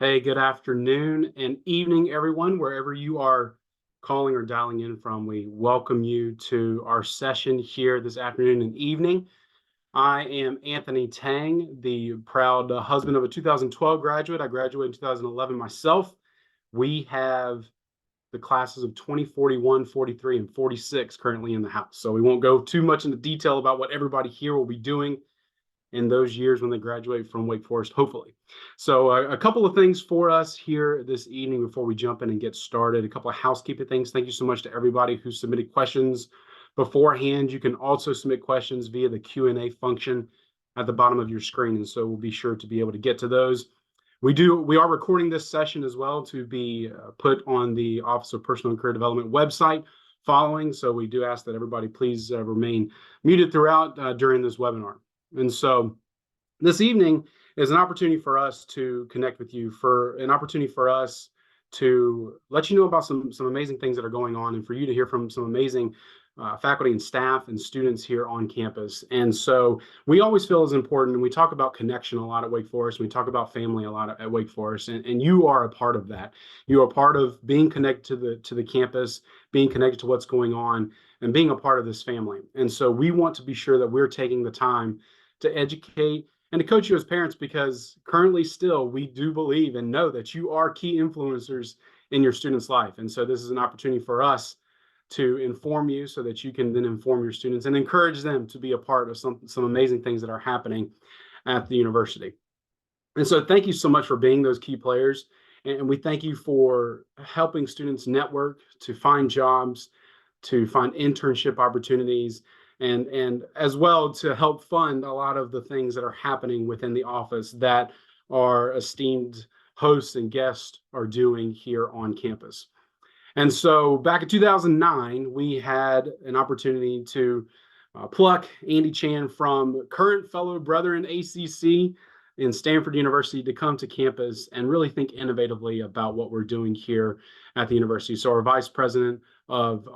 Hey, good afternoon and evening, everyone, wherever you are calling or dialing in from. We welcome you to our session here this afternoon and evening. I am Anthony Tang, the proud husband of a 2012 graduate. I graduated in 2011 myself. We have the classes of 2041, 43, and 46 currently in the house. So we won't go too much into detail about what everybody here will be doing in those years when they graduate from Wake Forest, hopefully. So a couple of things for us here this evening before we jump in and get started. A couple of housekeeping things. Thank you so much to everybody who submitted questions beforehand. You can also submit questions via the Q&A function at the bottom of your screen, and so we'll be sure to be able to get to those. We are recording this session as well to be put on the Office of Personal and Career Development website following. So we do ask that everybody please remain muted throughout during this webinar. And so this evening is an opportunity for us to connect with you, for an opportunity for us to let you know about some amazing things that are going on, and for you to hear from some amazing faculty and staff and students here on campus. And so we always feel is important, and we talk about connection a lot at Wake Forest. We talk about family a lot at Wake Forest, and you are a part of that. You are part of being connected to the campus, being connected to what's going on, and being a part of this family. And so we want to be sure that we're taking the time to educate and to coach you as parents, because currently still we do believe and know that you are key influencers in your student's life. And so this is an opportunity for us to inform you so that you can then inform your students and encourage them to be a part of some amazing things that are happening at the university. And so thank you so much for being those key players. And we thank you for helping students network, to find jobs, to find internship opportunities, and as well to help fund a lot of the things that are happening within the office that our esteemed hosts and guests are doing here on campus. And so back in 2009, we had an opportunity to pluck Andy Chan from current fellow brother in ACC in Stanford University to come to campus and really think innovatively about what we're doing here at the university. So our vice president of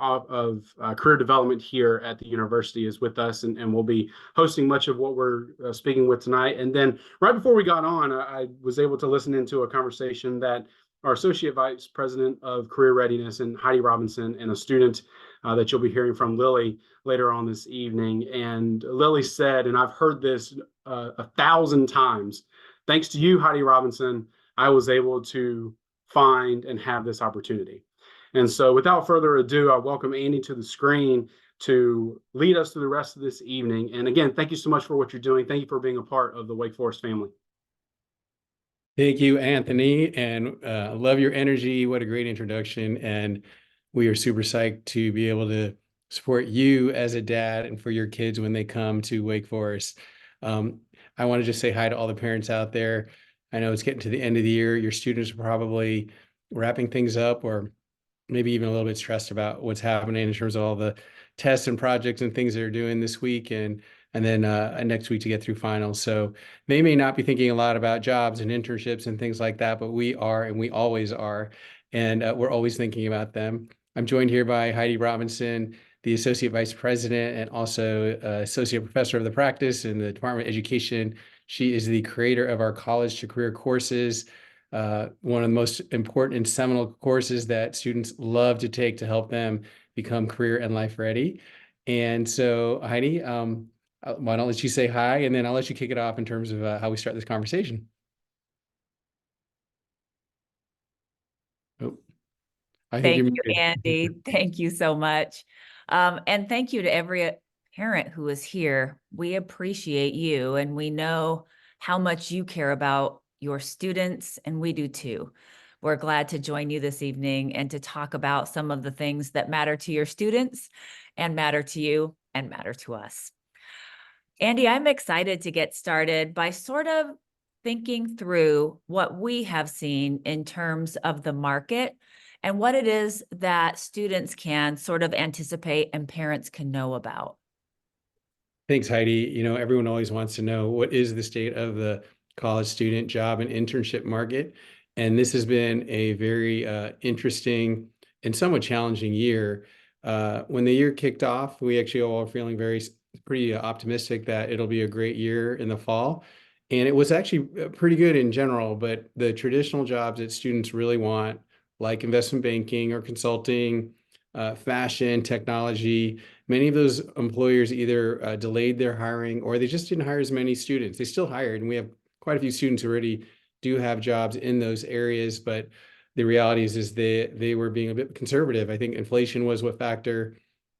career development here at the university is with us, and we'll be hosting much of what we're speaking with tonight. And then right before we got on, I was able to listen into a conversation that our associate vice president of career readiness, and Heidi Robinson, and a student that you'll be hearing from, Lily, later on this evening. And Lily said, and I've heard this 1,000 times, thanks to you, Heidi Robinson, I was able to find and have this opportunity. And so without further ado, I welcome Andy to the screen to lead us through the rest of this evening. And again, thank you so much for what you're doing. Thank you for being a part of the Wake Forest family. Thank you, Anthony, and love your energy. What a great introduction. And we are super psyched to be able to support you as a dad and for your kids when they come to Wake Forest. I want to just say hi to all the parents out there. I know it's getting to the end of the year. Your students are probably wrapping things up, or maybe even a little bit stressed about what's happening in terms of all the tests and projects and things they're doing this week and then next week to get through finals. So they may not be thinking a lot about jobs and internships and things like that, but we are, and we always are. And we're always thinking about them. I'm joined here by Heidi Robinson, the Associate Vice President and also Associate Professor of the practice in the Department of Education. She is the creator of our College to Career courses, one of the most important and seminal courses that students love to take to help them become career and life ready. And so, Heidi, why don't I let you say hi, and then I'll let you kick it off in terms of how we start this conversation. Oh, I think Thank you, Andy. Thank you so much. And thank you to every parent who is here. We appreciate you, and we know how much you care about your students, and we do too. We're glad to join you this evening and to talk about some of the things that matter to your students and matter to you and matter to us. Andy, I'm excited to get started by sort of thinking through what we have seen in terms of the market and what it is that students can sort of anticipate and parents can know about. Thanks, Heidi. You know, everyone always wants to know what is the state of the college student job and internship market. And this has been a very interesting and somewhat challenging year. When the year kicked off, we actually all are feeling pretty optimistic that it'll be a great year in the fall. And it was actually pretty good in general, but the traditional jobs that students really want, like investment banking or consulting, fashion, technology, many of those employers either delayed their hiring or they just didn't hire as many students. They still hired, and we have quite a few students who already do have jobs in those areas, but the reality is they were being a bit conservative. I think inflation was what factor,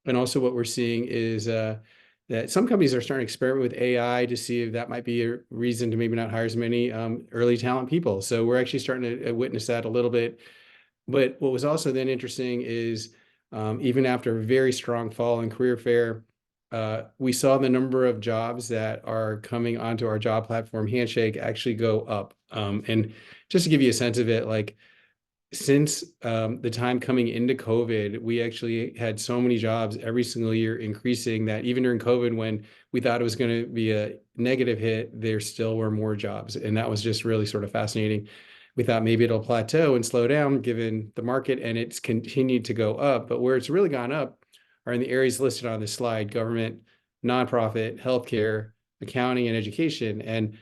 and also what we're seeing is that some companies are starting to experiment with AI to see if that might be a reason to maybe not hire as many early talent people. So we're actually starting to witness that a little bit. But what was also then interesting is even after a very strong fall in career fair, we saw the number of jobs that are coming onto our job platform, Handshake, actually go up. And just to give you a sense of it, like since the time coming into COVID, we actually had so many jobs every single year increasing that even during COVID, when we thought it was going to be a negative hit, there still were more jobs. And that was just really sort of fascinating. We thought maybe it'll plateau and slow down given the market, and it's continued to go up. But where it's really gone up are in the areas listed on this slide: government, nonprofit, healthcare, accounting, and education. And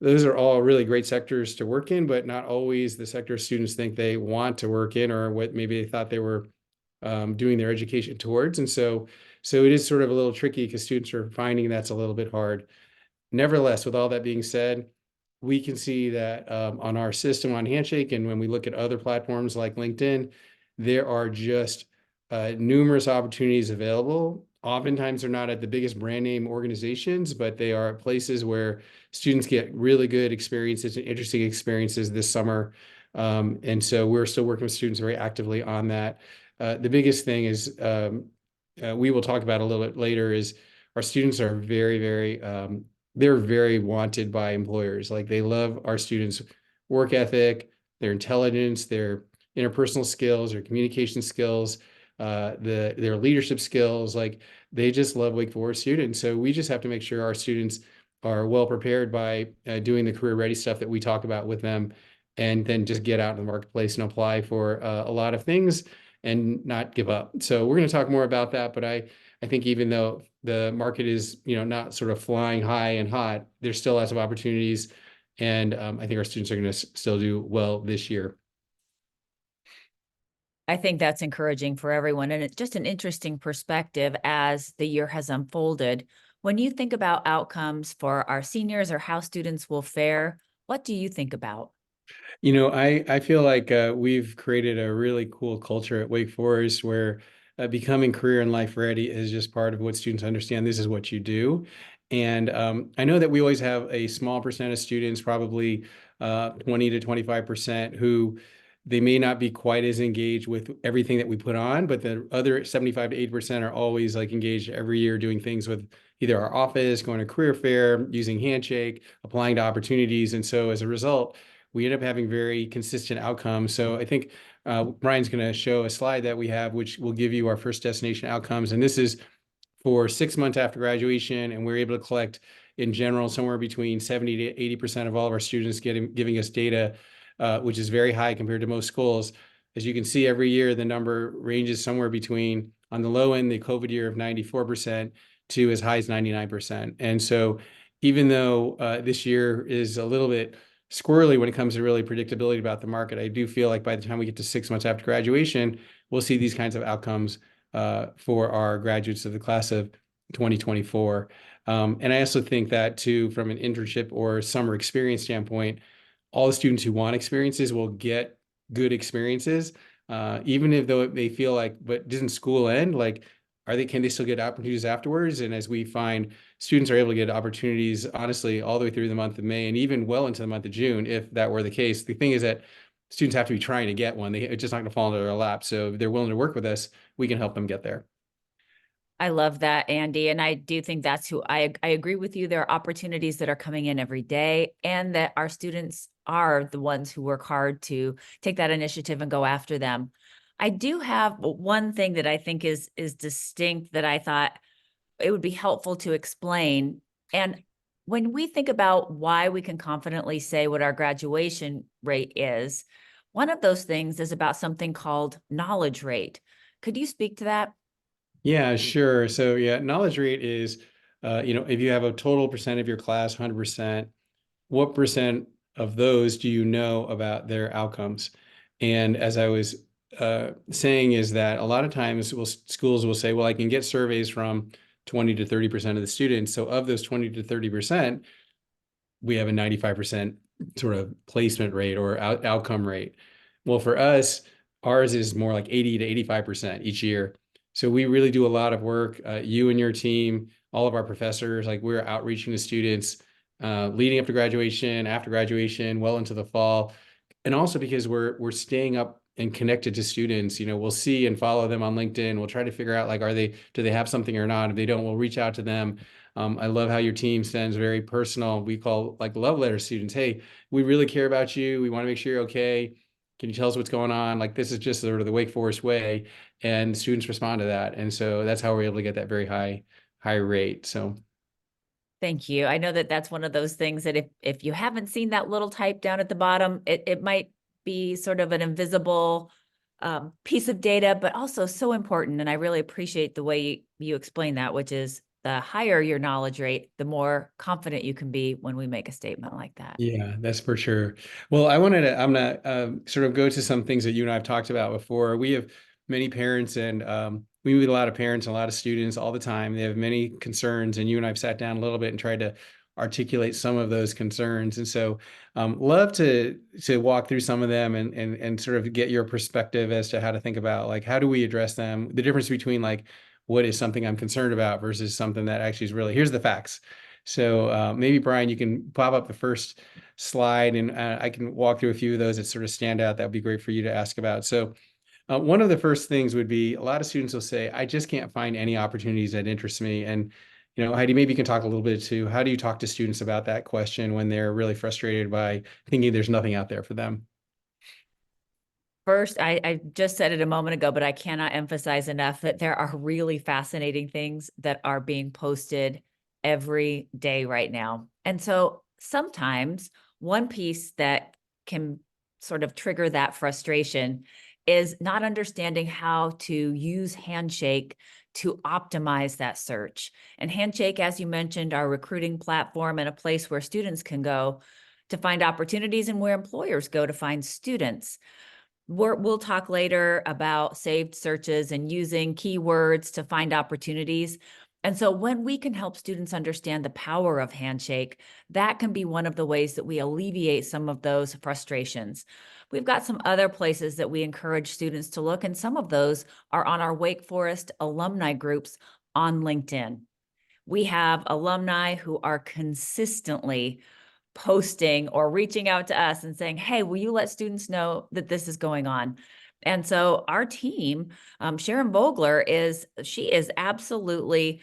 those are all really great sectors to work in, but not always the sector students think they want to work in or what maybe they thought they were doing their education towards. And so it is sort of a little tricky because students are finding that's a little bit hard. Nevertheless, with all that being said, we can see that on our system on Handshake, and when we look at other platforms like LinkedIn, there are just numerous opportunities available. Oftentimes, they're not at the biggest brand name organizations, but they are places where students get really good experiences and interesting experiences this summer. And so we're still working with students very actively on that. The biggest thing is we will talk about a little bit later is our students are they're very wanted by employers. Like they love our students' work ethic, their intelligence, their interpersonal skills, their communication skills, their leadership skills. Like they just love Wake Forest students. So we just have to make sure our students are well prepared by doing the career ready stuff that we talk about with them, and then just get out in the marketplace and apply for a lot of things and not give up. So we're going to talk more about that, but I think even though the market is, not sort of flying high and hot, there's still lots of opportunities. And I think our students are going to still do well this year. I think that's encouraging for everyone. And it's just an interesting perspective as the year has unfolded. When you think about outcomes for our seniors or how students will fare, what do you think about? I feel like we've created a really cool culture at Wake Forest where becoming career and life ready is just part of what students understand. This is what you do. And I know that we always have a small percent of students, probably 20 to 25%, who they may not be quite as engaged with everything that we put on, but the other 75 to 80% are always like engaged every year doing things with either our office, going to career fair, using Handshake, applying to opportunities. And so as a result, we end up having very consistent outcomes. So I think Brian's going to show a slide that we have, which will give you our first destination outcomes. And this is for 6 months after graduation. And we're able to collect, in general, somewhere between 70 to 80% of all of our students giving us data, which is very high compared to most schools. As you can see, every year, the number ranges somewhere between, on the low end, the COVID year of 94% to as high as 99%. And so even though this year is a little bit squirrely when it comes to really predictability about the market, I do feel like by the time we get to 6 months after graduation, we'll see these kinds of outcomes for our graduates of the class of 2024. And I also think that too, from an internship or summer experience standpoint, all the students who want experiences will get good experiences, even if though it may feel like, but doesn't school end? Like, can they still get opportunities afterwards? And as we find, students are able to get opportunities, honestly, all the way through the month of May and even well into the month of June, if that were the case. The thing is that students have to be trying to get one. It's just not going to fall into their lap. So if they're willing to work with us, we can help them get there. I love that, Andy. And I do think that's who I agree with you. There are opportunities that are coming in every day, and that our students are the ones who work hard to take that initiative and go after them. I do have one thing that I think is distinct that I thought it would be helpful to explain. And when we think about why we can confidently say what our graduation rate is, one of those things is about something called knowledge rate. Could you speak to that? Yeah, sure. So yeah, knowledge rate is, if you have a total percent of your class, 100%, what percent of those do you know about their outcomes? And as I was saying, is that a lot of times schools will say, well, I can get surveys from 20 to 30% of the students. So of those 20 to 30%, we have a 95% sort of placement rate or outcome rate. Well, for us, ours is more like 80 to 85% each year. So we really do a lot of work. You and your team, all of our professors, like we're outreaching to students leading up to graduation, after graduation, well into the fall. And also because we're staying up and connected to students, you know, we'll see and follow them on LinkedIn. We'll try to figure out like, do they have something or not? If they don't, we'll reach out to them. I love how your team sends very personal, we call like love letter students. Hey, we really care about you. We want to make sure you're okay. Can you tell us what's going on? Like, this is just sort of the Wake Forest way. And students respond to that. And so that's how we're able to get that very high rate. So Thank you. I know that that's one of those things that if you haven't seen that little type down at the bottom, it might be sort of an invisible piece of data, but also so important. And I really appreciate the way you explain that, which is the higher your knowledge rate, the more confident you can be when we make a statement like that. yeah, that's for sure. Well, I'm gonna sort of go to some things that you and I have talked about before. We have many parents and we meet a lot of parents and a lot of students all the time. They have many concerns, and you and I've sat down a little bit and tried to articulate some of those concerns. And so love to walk through some of them and sort of get your perspective as to how to think about like, how do we address them? The difference between like, what is something I'm concerned about versus something that actually is really, here's the facts. So maybe Brian, you can pop up the first slide and I can walk through a few of those that sort of stand out. That would be great for you to ask about. So one of the first things would be a lot of students will say, I just can't find any opportunities that interest me. And, you know, Heidi, maybe you can talk a little bit to how do you talk to students about that question when they're really frustrated by thinking there's nothing out there for them? First, I just said it a moment ago, but I cannot emphasize enough that there are really fascinating things that are being posted every day right now. And so sometimes one piece that can sort of trigger that frustration is not understanding how to use Handshake to optimize that search. And Handshake, as you mentioned, our recruiting platform and a place where students can go to find opportunities and where employers go to find students. We'll talk later about saved searches and using keywords to find opportunities. And so when we can help students understand the power of Handshake, that can be one of the ways that we alleviate some of those frustrations. We've got some other places that we encourage students to look, and some of those are on our Wake Forest alumni groups on LinkedIn. We have alumni who are consistently posting or reaching out to us and saying, hey, will you let students know that this is going on? And so our team, Sharon Vogler, is absolutely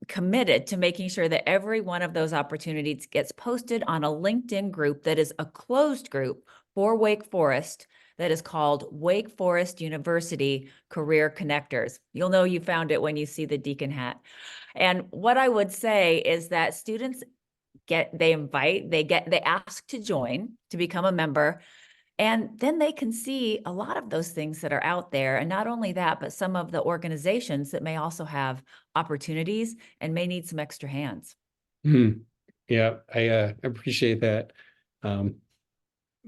committed to making sure that every one of those opportunities gets posted on a LinkedIn group that is a closed group for Wake Forest that is called Wake Forest University Career Connectors. You'll know you found it when you see the deacon hat. And what I would say is that students they ask to join, to become a member, and then they can see a lot of those things that are out there. And not only that, but some of the organizations that may also have opportunities and may need some extra hands. Yeah, I appreciate that.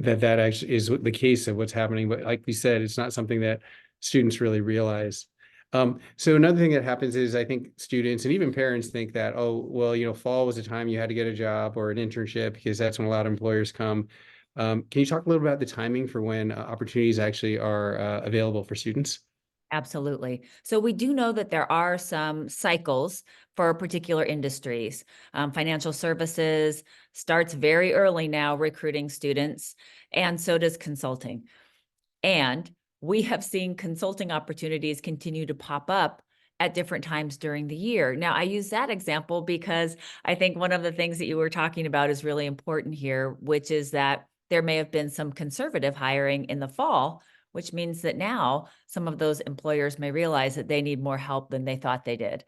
That actually is the case of what's happening. But like we said, it's not something that students really realize. So another thing that happens is I think students and even parents think that, oh, well, you know, fall was the time you had to get a job or an internship because that's when a lot of employers come. Can you talk a little about the timing for when opportunities actually are available for students? Absolutely. So we do know that there are some cycles for particular industries. Financial services starts very early now recruiting students, and so does consulting. And we have seen consulting opportunities continue to pop up at different times during the year. Now, I use that example because I think one of the things that you were talking about is really important here, which is that there may have been some conservative hiring in the fall, which means that now some of those employers may realize that they need more help than they thought they did.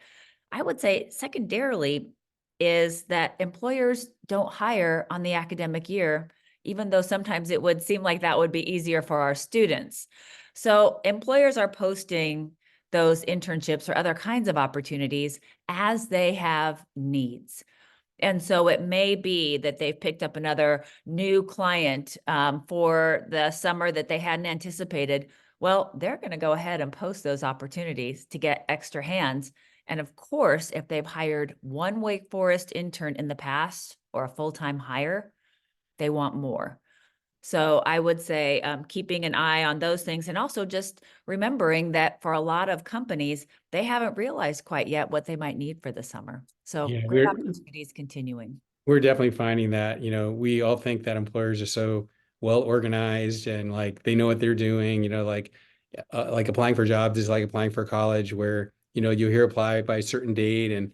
I would say secondarily is that employers don't hire on the academic year, even though sometimes it would seem like that would be easier for our students. So employers are posting those internships or other kinds of opportunities as they have needs. And so it may be that they've picked up another new client for the summer that they hadn't anticipated. Well, they're going to go ahead and post those opportunities to get extra hands. And of course, if they've hired one Wake Forest intern in the past or a full-time hire, they want more. So I would say keeping an eye on those things, and also just remembering that for a lot of companies, they haven't realized quite yet what they might need for the summer. So Yeah, great opportunities continuing. we're definitely finding that, we all think that employers are so well organized and like they know what they're doing, like applying for jobs is like applying for college where, you hear apply by a certain date and,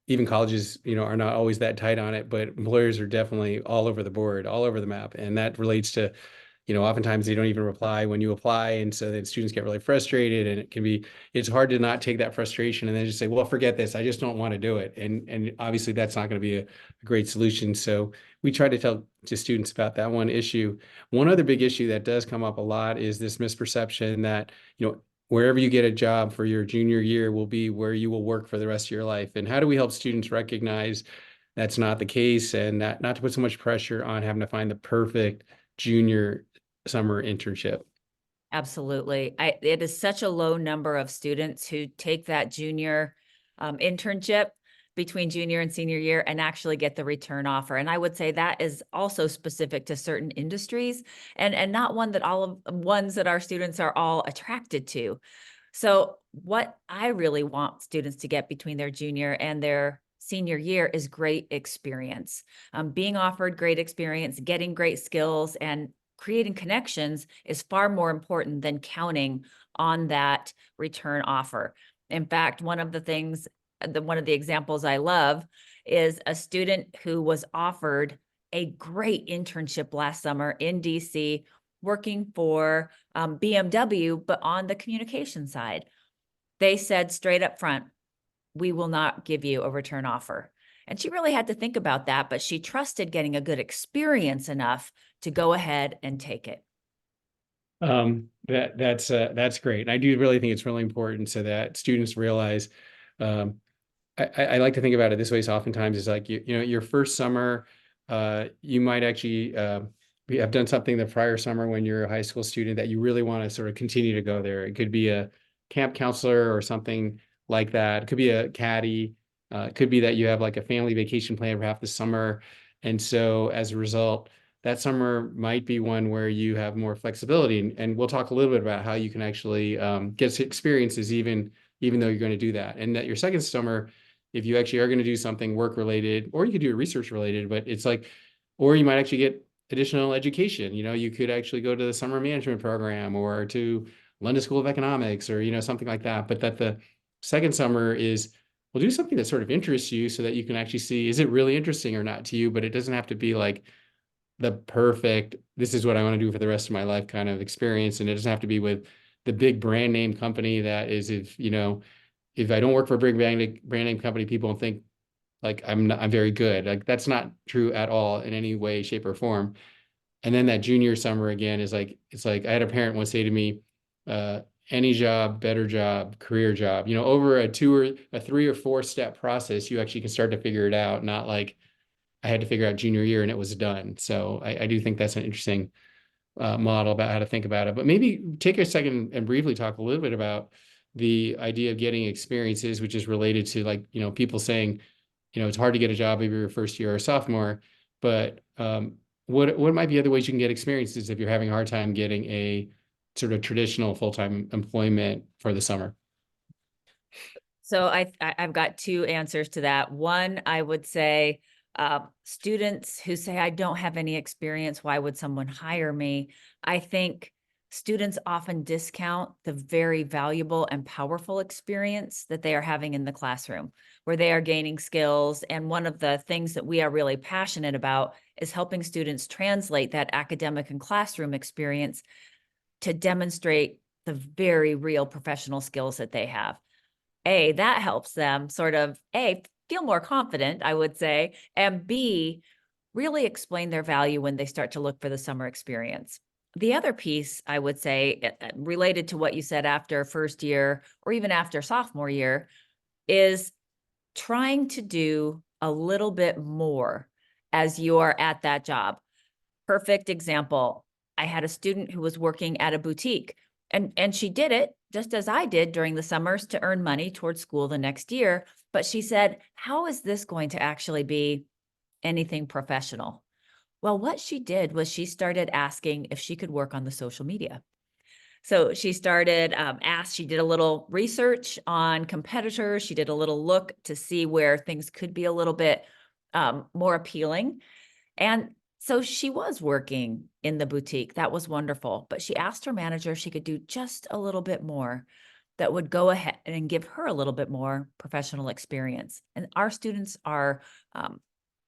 even colleges, are not always that tight on it, but employers are definitely all over the board, all over the map. And that relates to, oftentimes they don't even reply when you apply. And so then students get really frustrated and it's hard to not take that frustration and then just say, well, forget this. I just don't want to do it. And obviously that's not going to be a great solution. So we try to tell to students about that one issue. One other big issue that does come up a lot is this misperception that, wherever you get a job for your junior year will be where you will work for the rest of your life. And how do we help students recognize that's not the case and not to put so much pressure on having to find the perfect junior summer internship? Absolutely. It is such a low number of students who take that junior internship between junior and senior year and actually get the return offer. And I would say that is also specific to certain industries and not one that all of ones that our students are all attracted to. So what I really want students to get between their junior and their senior year is great experience. Being offered great experience, getting great skills, and creating connections is far more important than counting on that return offer. In fact, one of the examples I love is a student who was offered a great internship last summer in DC, working for BMW, but on the communication side. They said straight up front, we will not give you a return offer. And she really had to think about that, but she trusted getting a good experience enough to go ahead and take it. That's great. And I do really think it's really important so that students realize, I like to think about it this way. So oftentimes it's like, your first summer, you might actually, have done something the prior summer when you're a high school student that you really want to sort of continue to go there. It could be a camp counselor or something like that. It could be a caddy. It could be that you have like a family vacation plan for half the summer. And so as a result, that summer might be one where you have more flexibility. And we'll talk a little bit about how you can actually get experiences even though you're going to do that. And that your second summer, if you actually are going to do something work related, or you could do it research related, but it's like, or you might actually get additional education. You could actually go to the summer management program or to London School of Economics or, something like that. But that the second summer is, well, do something that sort of interests you so that you can actually see, is it really interesting or not to you? But it doesn't have to be like the perfect, this is what I want to do for the rest of my life kind of experience. And it doesn't have to be with the big brand name company that is, if I don't work for a big brand name company, people don't think like I'm very good. Like that's not true at all in any way, shape, or form. And then that junior summer again is like, it's like I had a parent once say to me, any job, better job, career job, over a 3 or 4 step process, you actually can start to figure it out. Not like I had to figure out junior year and it was done. So I do think that's an interesting model about how to think about it. But maybe take a second and briefly talk a little bit about the idea of getting experiences, which is related to like, people saying, it's hard to get a job if you're a first year or sophomore, but what might be other ways you can get experiences if you're having a hard time getting a sort of traditional full-time employment for the summer? So I've got 2 answers to that. One, I would say students who say, I don't have any experience, why would someone hire me? I think students often discount the very valuable and powerful experience that they are having in the classroom, where they are gaining skills. And one of the things that we are really passionate about is helping students translate that academic and classroom experience to demonstrate the very real professional skills that they have. That helps them sort of, feel more confident, I would say, and B, really explain their value when they start to look for the summer experience. The other piece, I would say, related to what you said after first year or even after sophomore year, is trying to do a little bit more as you are at that job. Perfect example. I had a student who was working at a boutique, and she did it just as I did during the summers to earn money towards school the next year. But she said, how is this going to actually be anything professional? Well, what she did was she started asking if she could work on the social media. So she started she did a little research on competitors. She did a little look to see where things could be a little bit more appealing. And so she was working in the boutique. That was wonderful. But she asked her manager if she could do just a little bit more that would go ahead and give her a little bit more professional experience. And our students are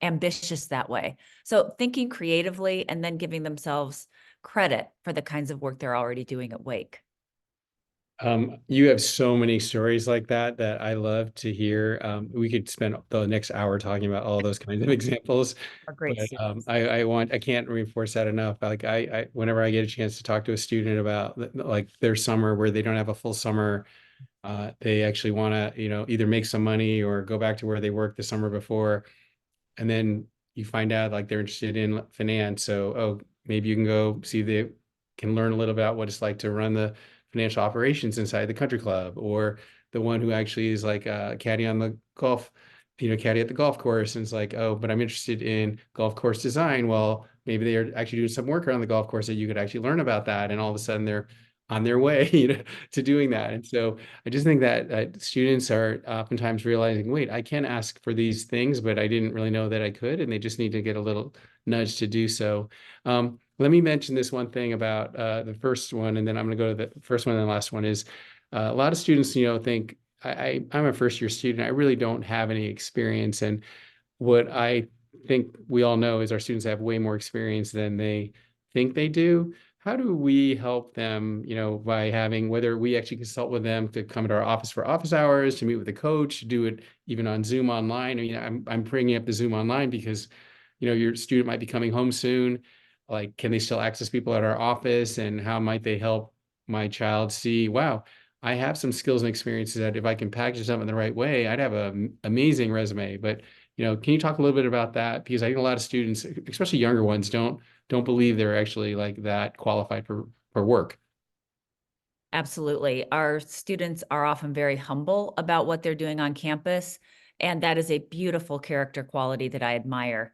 ambitious that way. So thinking creatively and then giving themselves credit for the kinds of work they're already doing at Wake. You have so many stories like that that I love to hear. We could spend the next hour talking about all those kinds of examples, Are great but students. I can't reinforce that enough. Like whenever I get a chance to talk to a student about like their summer where they don't have a full summer, they actually want to, either make some money or go back to where they worked the summer before. And then you find out like they're interested in finance. So, oh, maybe you can go see they can learn a little about what it's like to run the financial operations inside the country club, or the one who actually is like a caddy on the golf, caddy at the golf course. And it's like, oh, but I'm interested in golf course design. Well, maybe they are actually doing some work around the golf course that you could actually learn about that. And all of a sudden they're on their way, to doing that. And so I just think that students are oftentimes realizing, wait, I can ask for these things, but I didn't really know that I could, and they just need to get a little nudge to do so. Let me mention this one thing about the first one, and then I'm going to go to the first one and the last one is a lot of students, think I'm a first year student. I really don't have any experience. And what I think we all know is our students have way more experience than they think they do. How do we help them, by having, whether we actually consult with them to come to our office for office hours, to meet with a coach, do it even on Zoom online? I'm bringing up the Zoom online because, your student might be coming home soon. Like, can they still access people at our office, and how might they help my child see, wow, I have some skills and experiences that if I can package them in the right way, I'd have an amazing resume. But, can you talk a little bit about that? Because I think a lot of students, especially younger ones, don't believe they're actually like that qualified for work. Absolutely. Our students are often very humble about what they're doing on campus, and that is a beautiful character quality that I admire.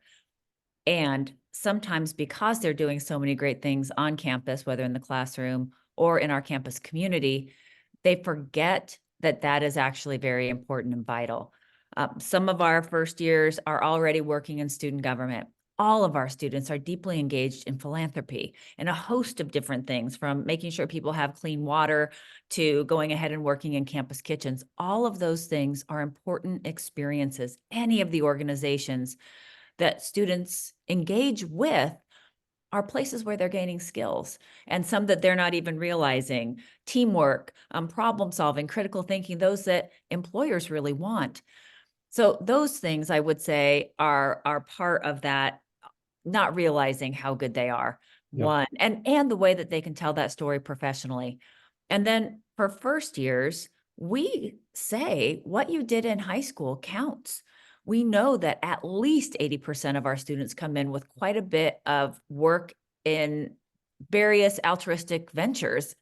And sometimes because they're doing so many great things on campus, whether in the classroom or in our campus community, they forget that that is actually very important and vital. Some of our first years are already working in student government. All of our students are deeply engaged in philanthropy and a host of different things, from making sure people have clean water to going ahead and working in campus kitchens. All of those things are important experiences. Any of the organizations that students engage with are places where they're gaining skills, and some that they're not even realizing: teamwork, problem solving, critical thinking, those that employers really want. So those things, I would say, are part of that, not realizing how good they are, Yep. one, and the way that they can tell that story professionally. And then for first years, we say what you did in high school counts. We know that at least 80% of our students come in with quite a bit of work in various altruistic ventures,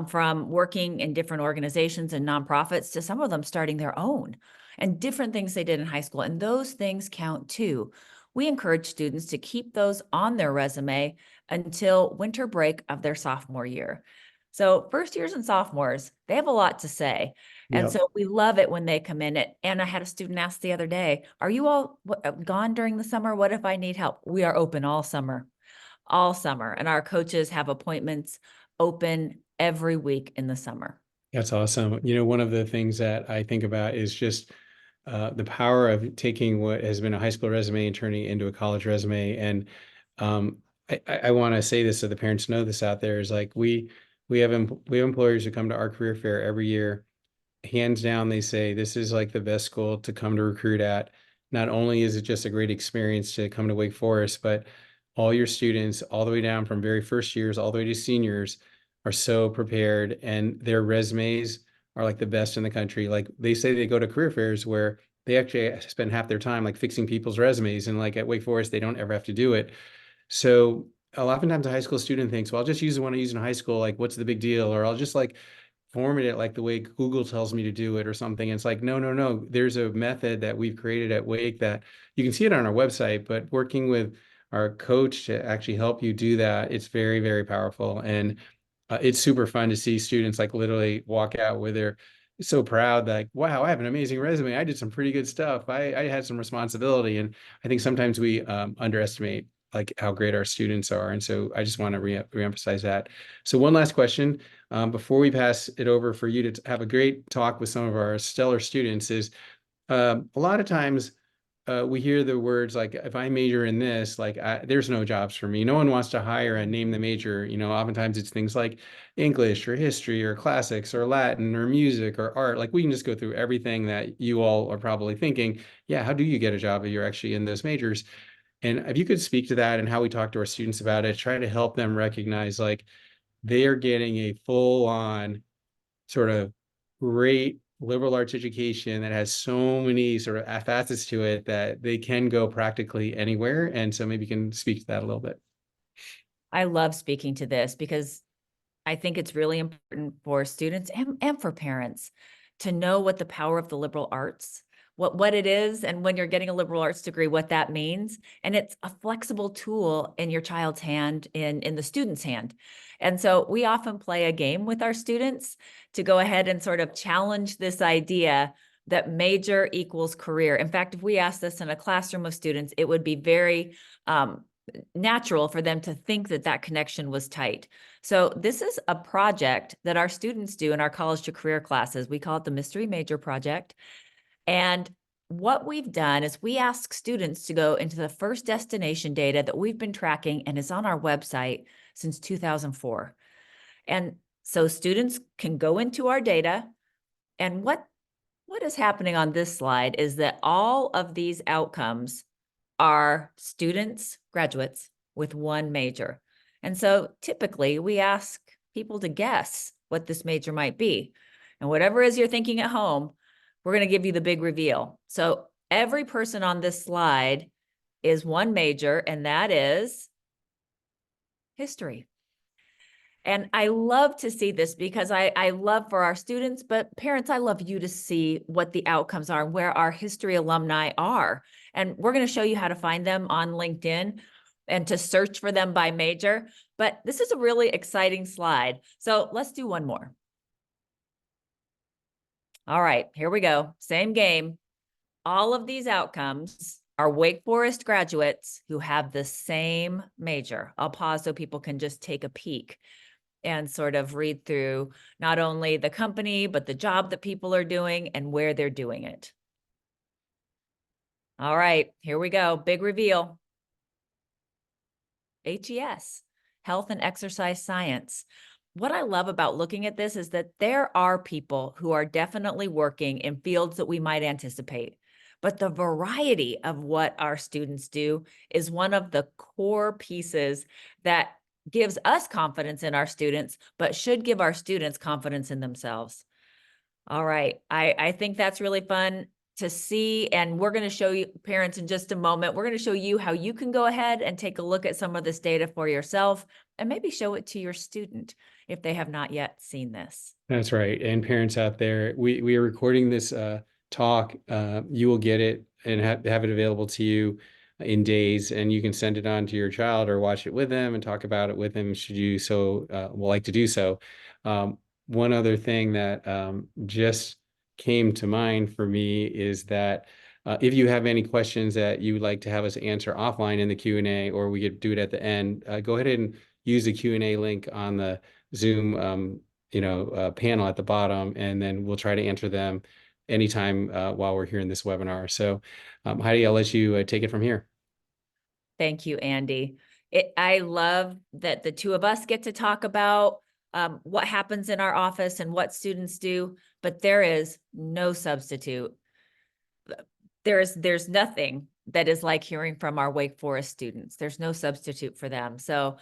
from working in different organizations and nonprofits to some of them starting their own, and different things they did in high school. And those things count too. We encourage students to keep those on their resume until winter break of their sophomore year. So first years and sophomores, they have a lot to say. And Yep. so we love it when they come in. And I had a student ask the other day, are you all gone during the summer? What if I need help? We are open all summer. All summer. And our coaches have appointments open every week in the summer. That's awesome. One of the things that I think about is just the power of taking what has been a high school resume and turning it into a college resume. And um, I want to say this so the parents know this out there is like we have employers who come to our career fair every year. Hands down, they say this is like the best school to come to recruit at. Not only is it just a great experience to come to Wake Forest, but all your students, all the way down from very first years all the way to seniors, are so prepared, and their resumes are like the best in the country. Like they say they go to career fairs where they actually spend half their time like fixing people's resumes, and like at Wake Forest, they don't ever have to do it. So oftentimes a high school student thinks, well, I'll just use the one I use in high school. Like, what's the big deal? Or I'll just like format it like the way Google tells me to do it or something. And it's like, no, no, no. There's a method that we've created at Wake that you can see it on our website, but working with our coach to actually help you do that, it's very, very powerful. And it's super fun to see students like literally walk out where they're so proud, like, wow, I have an amazing resume. I did some pretty good stuff. I had some responsibility. And I think sometimes we underestimate like how great our students are. And so I just want to reemphasize that. So one last question before we pass it over for you to have a great talk with some of our stellar students is a lot of times we hear the words like, if I major in this, like there's no jobs for me. No one wants to hire and name the major. You know, oftentimes it's things like English or history or classics or Latin or music or art. Like we can just go through everything that you all are probably thinking, yeah, how do you get a job if you're actually in those majors? And if you could speak to that and how we talk to our students about it, try to help them recognize like they are getting a full on sort of great liberal arts education that has so many sort of facets to it that they can go practically anywhere. And so maybe you can speak to that a little bit. I love speaking to this because I think it's really important for students and for parents to know what the power of the liberal arts, what it is, and when you're getting a liberal arts degree, what that means. And it's a flexible tool in your child's hand, in the student's hand. And so we often play a game with our students to go ahead and sort of challenge this idea that major equals career. In fact, if we asked this in a classroom of students, it would be very natural for them to think that that connection was tight. So this is a project that our students do in our college to career classes. We call it the Mystery Major Project. And what we've done is we ask students to go into the first destination data that we've been tracking and is on our website since 2004. And so students can go into our data, and what is happening on this slide is that all of these outcomes are students, graduates with one major. And so typically we ask people to guess what this major might be. And whatever it is you're thinking at home, we're going to give you the big reveal. So every person on this slide is one major, and that is history. And I love to see this because I love for our students, but parents, I love you to see what the outcomes are, where our history alumni are. And we're going to show you how to find them on LinkedIn and to search for them by major. But this is a really exciting slide. So let's do one more. All right, here we go. Same game. All of these outcomes are Wake Forest graduates who have the same major. I'll pause so people can just take a peek and sort of read through not only the company, but the job that people are doing and where they're doing it. All right, here we go. Big reveal. HES, Health and Exercise Science. What I love about looking at this is that there are people who are definitely working in fields that we might anticipate. But the variety of what our students do is one of the core pieces that gives us confidence in our students, but should give our students confidence in themselves. All right, I think that's really fun to see, and we're going to show you, parents, in just a moment. We're going to show you how you can go ahead and take a look at some of this data for yourself and maybe show it to your student if they have not yet seen this. That's right. And parents out there, we are recording this talk. You will get it and have it available to you in days, and you can send it on to your child or watch it with them and talk about it with them should you so like to do so. One other thing that just came to mind for me is that if you have any questions that you would like to have us answer offline in the Q&A, or we could do it at the end, go ahead and use the Q&A link on the Zoom panel at the bottom, and then we'll try to answer them anytime while we're here in this webinar. So Heidi, I'll let you take it from here. Thank you, Andy. I love that the two of us get to talk about what happens in our office and what students do, but there is no substitute. There's nothing that is like hearing from our Wake Forest students. There's no substitute for them. So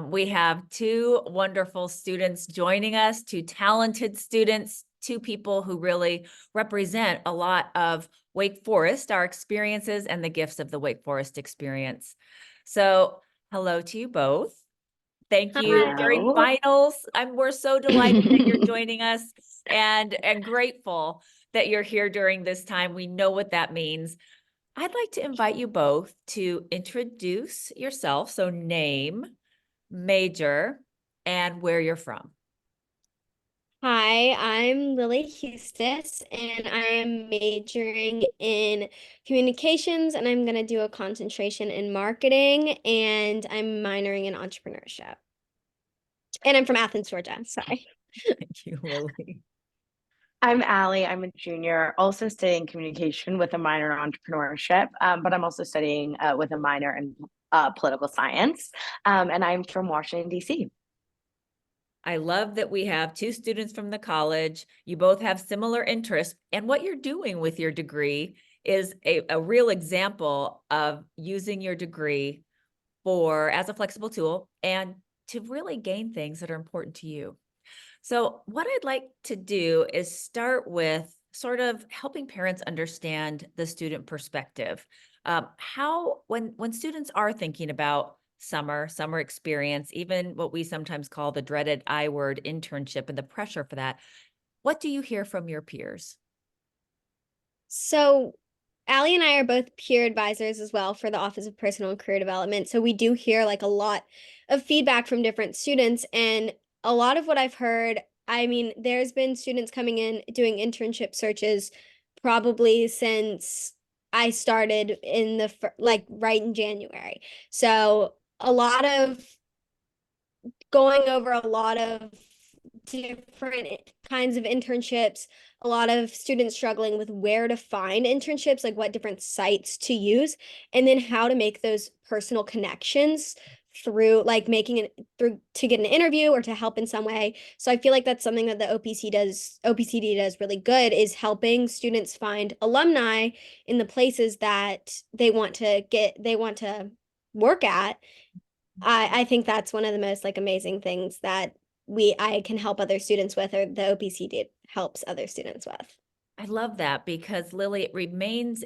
we have two wonderful students joining us, two talented students, two people who really represent a lot of Wake Forest, our experiences and the gifts of the Wake Forest experience. So hello to you both. Thank you. Hi. During Hello. finals, we're so delighted that you're joining us and grateful that you're here during this time. We know what that means. I'd like to invite you both to introduce yourself. So name, major, and where you're from. Hi, I'm Lily Hustis, and I am majoring in communications, and I'm going to do a concentration in marketing, and I'm minoring in entrepreneurship. And I'm from Athens, Georgia. Sorry. Thank you, Lily. I'm Allie. I'm a junior, also studying communication with a minor in entrepreneurship, but I'm also studying with a minor in political science, and I'm from Washington, D.C. I love that we have two students from the college. You both have similar interests, and what you're doing with your degree is a real example of using your degree as a flexible tool and to really gain things that are important to you. So what I'd like to do is start with sort of helping parents understand the student perspective. When students are thinking about summer experience, even what we sometimes call the dreaded I word, internship, and the pressure for that, what do you hear from your peers? So Allie and I are both peer advisors as well for the Office of Personal and Career Development. So we do hear like a lot of feedback from different students, and a lot of what I've heard, I mean, there's been students coming in doing internship searches probably since I started in like right in January. So a lot of going over a lot of different kinds of internships, a lot of students struggling with where to find internships, like what different sites to use, and then how to make those personal connections through like making it through to get an interview or to help in some way. So I feel like that's something that the OPCD does really good, is helping students find alumni in the places that they want to work at. I think that's one of the most like amazing things that I can help other students with, or the OPCD helps other students with. I love that because Lily, it remains,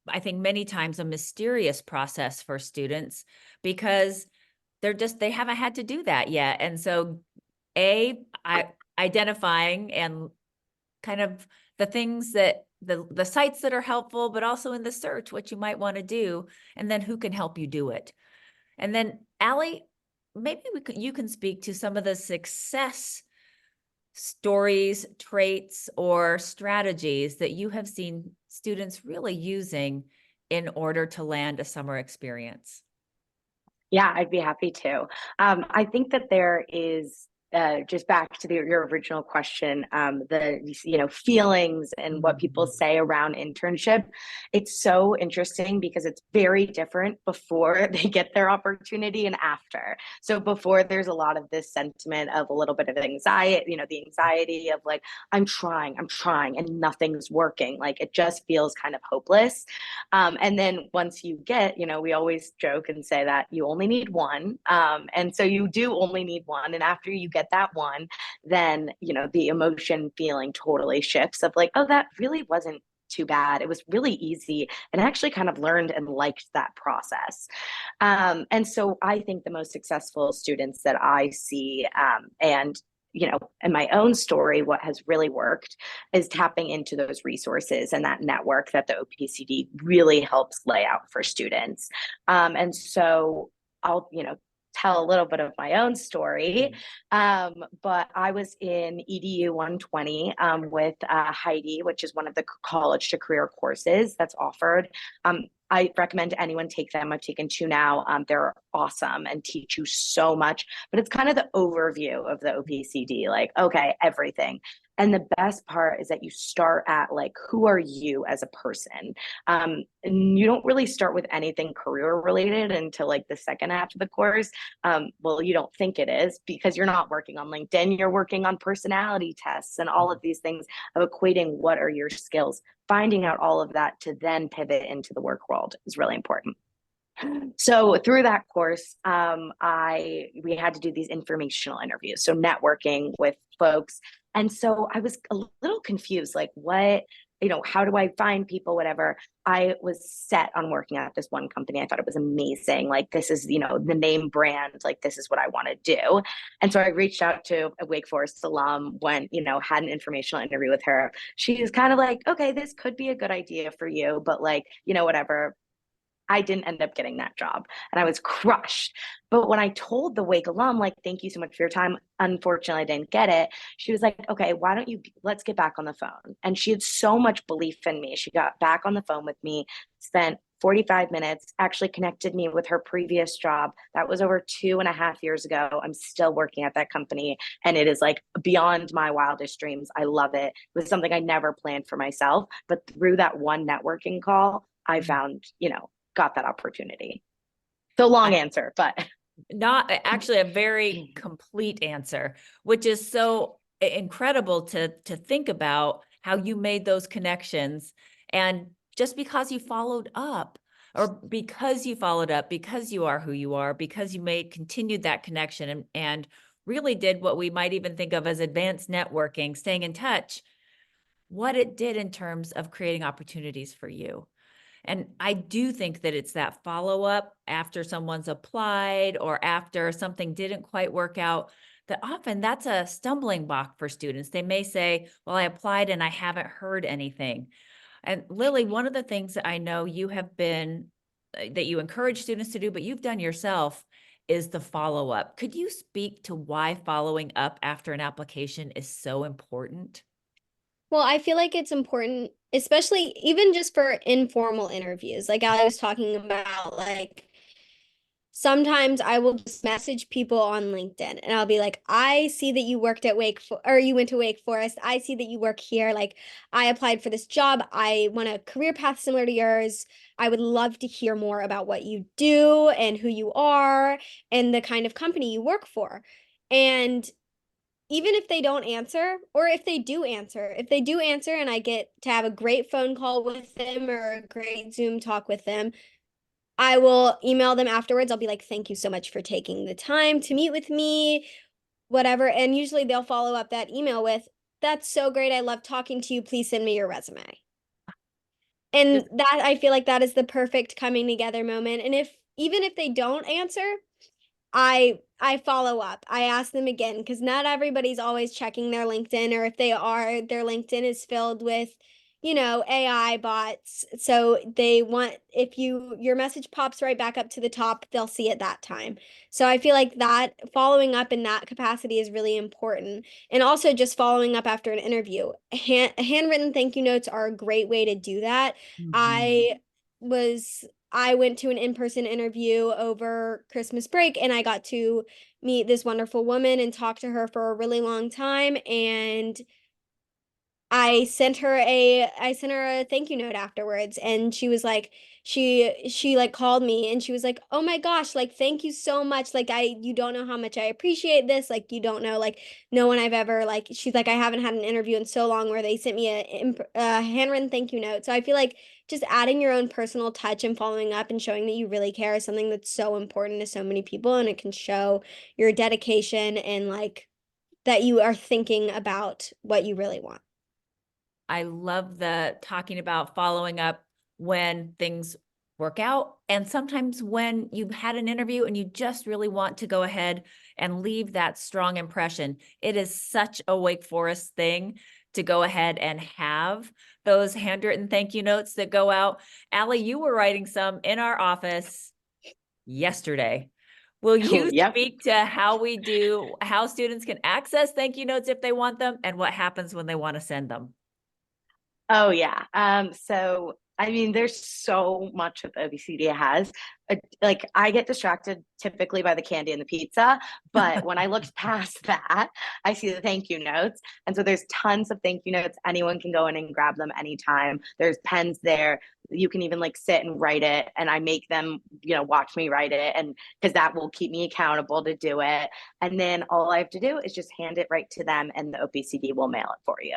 I think many times a mysterious process for students because they haven't had to do that yet. And so identifying and kind of the things that the sites that are helpful, but also in the search, what you might want to do, and then who can help you do it. And then Allie, maybe you can speak to some of the success stories, traits, or strategies that you have seen students really using in order to land a summer experience. Yeah, I'd be happy to. I think that there is just back to your original question, the feelings and what people say around internship. It's so interesting because it's very different before they get their opportunity and after. So before, there's a lot of this sentiment of a little bit of anxiety, the anxiety of like, I'm trying, and nothing's working. Like it just feels kind of hopeless. And then once you get, we always joke and say that you only need one. And so you do only need one. And after you get that one, then, the emotion feeling totally shifts of like, oh, that really wasn't too bad. It was really easy. And I actually kind of learned and liked that process. And so I think the most successful students that I see, and in my own story, what has really worked is tapping into those resources and that network that the OPCD really helps lay out for students. And so I'll, tell a little bit of my own story. But I was in EDU 120 with Heidi, which is one of the college to career courses that's offered. I recommend anyone take them. I've taken 2 now. They're awesome and teach you so much, but it's kind of the overview of the OPCD, like, okay, everything. And the best part is that you start at like, who are you as a person? And you don't really start with anything career related until like the second half of the course. Well, you don't think it is because you're not working on LinkedIn, you're working on personality tests and all of these things of equating what are your skills. Finding out all of that to then pivot into the work world is really important. So through that course, we had to do these informational interviews, so networking with folks. And so I was a little confused, like what how do I find people, whatever. I was set on working at this one company. I thought it was amazing. Like, this is, the name brand, like, this is what I want to do. And so I reached out to a Wake Forest alum, went, had an informational interview with her. She was kind of like, okay, this could be a good idea for you, but like, whatever. I didn't end up getting that job and I was crushed. But when I told the Wake alum, like, thank you so much for your time, unfortunately, I didn't get it. She was like, okay, why don't let's get back on the phone. And she had so much belief in me. She got back on the phone with me, spent 45 minutes, actually connected me with her previous job. That was over 2.5 years ago. I'm still working at that company. And it is like beyond my wildest dreams. I love it. It was something I never planned for myself. But through that one networking call, I found, got that opportunity. So long answer, but not actually a very complete answer, which is so incredible to think about how you made those connections. And just because you followed up, or because you followed up, because you are who you are, because you continued that connection and really did what we might even think of as advanced networking, staying in touch, what it did in terms of creating opportunities for you. And I do think that it's that follow-up after someone's applied or after something didn't quite work out, that often that's a stumbling block for students. They may say, well, I applied and I haven't heard anything. And Lily, one of the things that I know you have been, that you encourage students to do, but you've done yourself, is the follow-up. Could you speak to why following up after an application is so important? Well, I feel like it's important, especially even just for informal interviews. Like I was talking about, like sometimes I will just message people on LinkedIn and I'll be like, I see that you worked at or you went to Wake Forest. I see that you work here. Like, I applied for this job. I want a career path similar to yours. I would love to hear more about what you do and who you are and the kind of company you work for. And even if they don't answer, or if they do answer and I get to have a great phone call with them or a great Zoom talk with them, I will email them afterwards. I'll be like, thank you so much for taking the time to meet with me, whatever. And usually they'll follow up that email with, that's so great. I love talking to you. Please send me your resume. And that, I feel like that is the perfect coming together moment. And even if they don't answer, I follow up. I ask them again, because not everybody's always checking their LinkedIn, or if they are, their LinkedIn is filled with, AI bots. So if your message pops right back up to the top, they'll see it that time. So I feel like that following up in that capacity is really important. And also just following up after an interview. Handwritten thank you notes are a great way to do that. I went to an in-person interview over Christmas break, and I got to meet this wonderful woman and talk to her for a really long time. And I sent her a thank you note afterwards, and she was like, she like called me and she was like, oh my gosh, like, thank you so much. Like, you don't know how much I appreciate this. Like, you don't know, like, no one I've ever, like, she's like, I haven't had an interview in so long where they sent me a handwritten thank you note. So I feel like just adding your own personal touch and following up and showing that you really care is something that's so important to so many people, and it can show your dedication and like that you are thinking about what you really want. I love the talking about following up when things work out, and sometimes when you've had an interview and you just really want to go ahead and leave that strong impression. It is such a Wake Forest thing to go ahead and have those handwritten thank you notes that go out. Allie, you were writing some in our office yesterday. Will you speak to how students can access thank you notes if they want them, and what happens when they want to send them? Oh yeah. So I mean, there's so much that OBCD has. Like, I get distracted typically by the candy and the pizza, but when I looked past that, I see the thank you notes. And so there's tons of thank you notes. Anyone can go in and grab them anytime. There's pens there. You can even like sit and write it, and I make them, watch me write it, and because that will keep me accountable to do it. And then all I have to do is just hand it right to them, and the OBCD will mail it for you.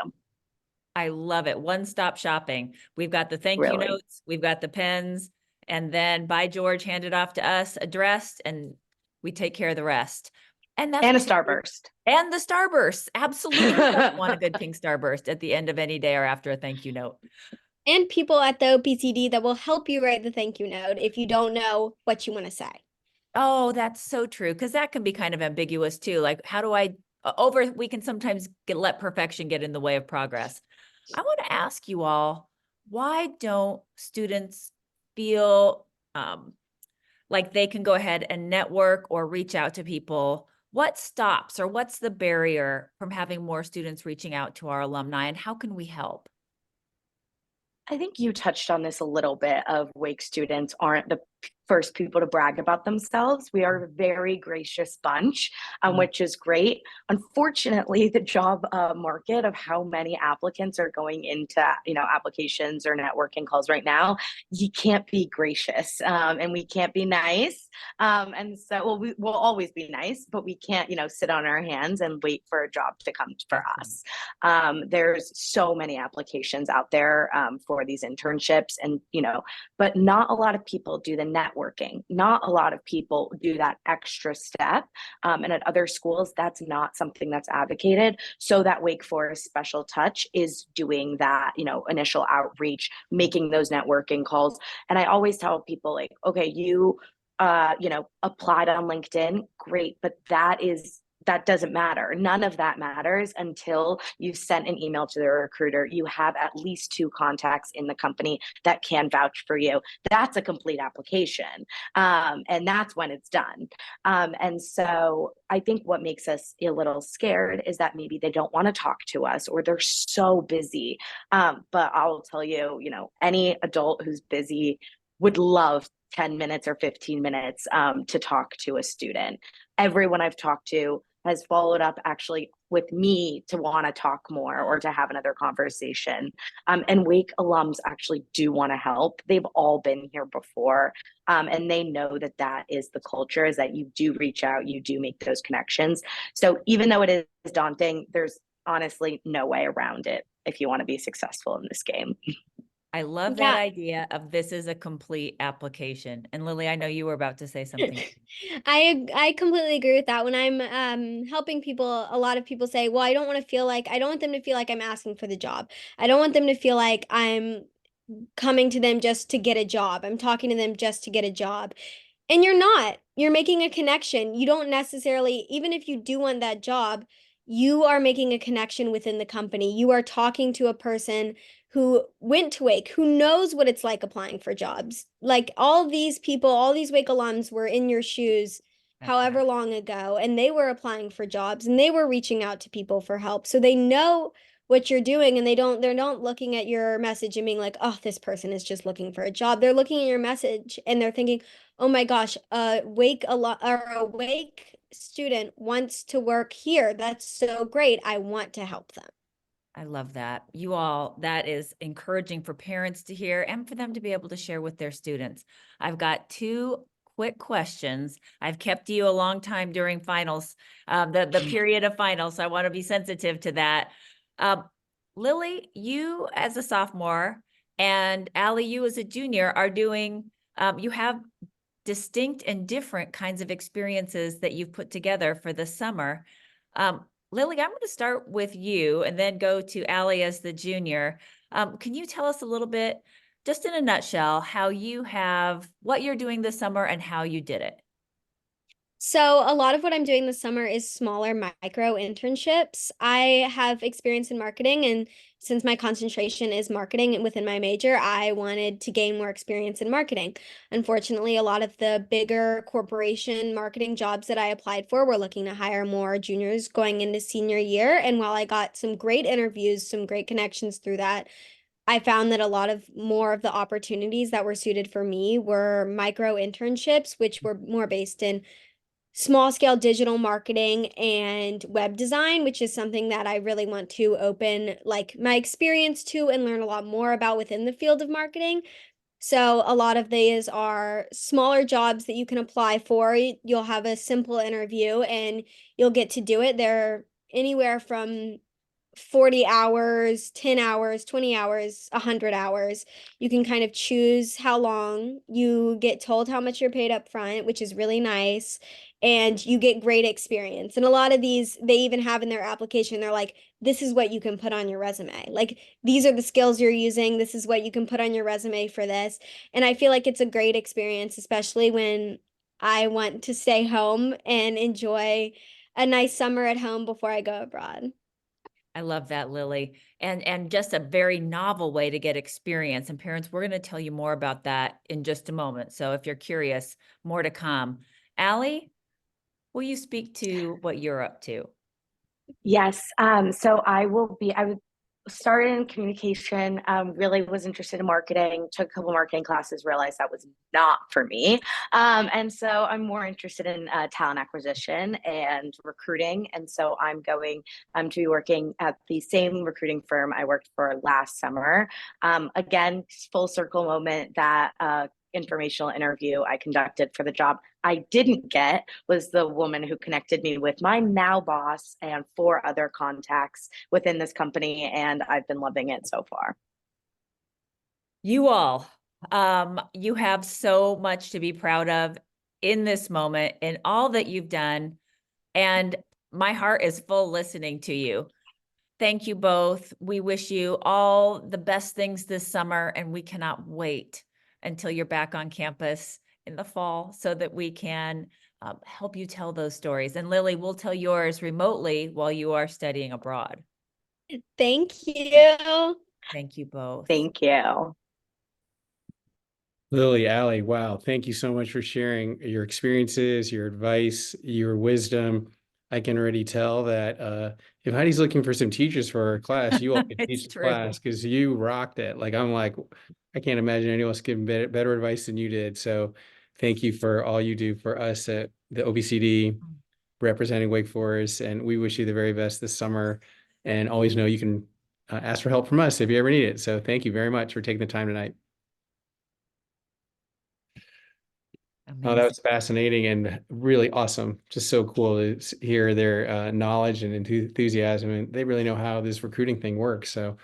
I love it. One-stop shopping. We've got the thank you notes, we've got the pens, and then by George, hand it off to us, addressed, and we take care of the rest. And that's And a what people- starburst. And the starburst. Absolutely. Who doesn't want a good pink starburst at the end of any day or after a thank you note. And people at the OPCD that will help you write the thank you note if you don't know what you want to say. Oh, that's so true. Because that can be kind of ambiguous too. Like, how do I we can sometimes let perfection get in the way of progress. I want to ask you all, why don't students feel like they can go ahead and network or reach out to people? What stops or what's the barrier from having more students reaching out to our alumni, and how can we help? I think you touched on this a little bit of Wake students aren't the first people to brag about themselves. We are a very gracious bunch, which is great. Unfortunately, the job market of how many applicants are going into, applications or networking calls right now, you can't be gracious and we can't be nice. And so, well, we will always be nice, but we can't, sit on our hands and wait for a job to come for us. There's so many applications out there for these internships, and but not a lot of people do the networking. Not a lot of people do that extra step. And at other schools, that's not something that's advocated. So that Wake Forest special touch is doing that, initial outreach, making those networking calls. And I always tell people, like, okay, you applied on LinkedIn, great, but that doesn't matter. None of that matters until you've sent an email to the recruiter. You have at least 2 contacts in the company that can vouch for you. That's a complete application. And that's when it's done. And so I think what makes us a little scared is that maybe they don't want to talk to us, or they're so busy. But I'll tell you, any adult who's busy would love 10 minutes or 15 minutes to talk to a student. Everyone I've talked to has followed up actually with me to want to talk more or to have another conversation. And Wake alums actually do want to help. They've all been here before. And they know that is the culture, is that you do reach out, you do make those connections. So even though it is daunting, there's honestly no way around it if you want to be successful in this game. I love that idea of this is a complete application. And Lily, I know you were about to say something. I completely agree with that. When I'm helping people, a lot of people say, well, I don't want them to feel like I'm asking for the job. I don't want them to feel like I'm coming to them just to get a job. I'm talking to them just to get a job. And you're not. You're making a connection. You don't necessarily, even if you do want that job, you are making a connection within the company. You are talking to a person who went to Wake, who knows what it's like applying for jobs. Like, all these people, all these Wake alums were in your shoes however long ago, and they were applying for jobs, and they were reaching out to people for help. So they know what you're doing, and they're not looking at your message and being like, oh, this person is just looking for a job. They're looking at your message and they're thinking, oh my gosh, a Wake student wants to work here. That's so great. I want to help them. I love that. You all, that is encouraging for parents to hear and for them to be able to share with their students. I've got 2 quick questions. I've kept you a long time during finals, the period of finals, so I want to be sensitive to that. Lily, you as a sophomore, and Allie, you as a junior, are doing, you have distinct and different kinds of experiences that you've put together for the summer. Lily, I'm going to start with you and then go to Allie as the junior. Can you tell us a little bit, just in a nutshell, what you're doing this summer and how you did it? So a lot of what I'm doing this summer is smaller micro internships. I have experience in marketing, and since my concentration is marketing within my major, I wanted to gain more experience in marketing. Unfortunately, a lot of the bigger corporation marketing jobs that I applied for were looking to hire more juniors going into senior year. And while I got some great interviews, some great connections through that, I found that a lot of more of the opportunities that were suited for me were micro internships, which were more based in small scale digital marketing and web design, which is something that I really want to open like my experience to and learn a lot more about within the field of marketing. So a lot of these are smaller jobs that you can apply for. You'll have a simple interview and you'll get to do it. They're anywhere from 40 hours, 10 hours, 20 hours, 100 hours. You can kind of choose how long. You get told how much you're paid up front, which is really nice. And you get great experience. And a lot of these, they even have in their application, they're like, this is what you can put on your resume. Like, these are the skills you're using. This is what you can put on your resume for this. And I feel like it's a great experience, especially when I want to stay home and enjoy a nice summer at home before I go abroad. I love that, Lily. And just a very novel way to get experience. And parents, we're going to tell you more about that in just a moment. So if you're curious, more to come. Allie, will you speak to what you're up to? Yes. So I started in communication, really was interested in marketing, took a couple marketing classes, realized that was not for me. And so I'm more interested in talent acquisition and recruiting. And so I'm going to be working at the same recruiting firm I worked for last summer. Again, full circle moment, that informational interview I conducted for the job I didn't get was the woman who connected me with my now boss and 4 other contacts within this company. And I've been loving it so far. You all, you have so much to be proud of in this moment and all that you've done. And my heart is full listening to you. Thank you both. We wish you all the best things this summer, and we cannot wait until you're back on campus in the fall so that we can help you tell those stories. And Lily, we'll tell yours remotely while you are studying abroad. Thank you. Thank you both. Thank you. Lily, Allie, wow. Thank you so much for sharing your experiences, your advice, your wisdom. I can already tell that if Heidi's looking for some teachers for her class, you all can teach the class because you rocked it. Like, I'm like, I can't imagine anyone else giving better advice than you did. So thank you for all you do for us at the OBCD, representing Wake Forest. And we wish you the very best this summer. And always know you can ask for help from us if you ever need it. So thank you very much for taking the time tonight. Oh, that was fascinating and really awesome. Just so cool to hear their knowledge and enthusiasm, and they really know how this recruiting thing works. So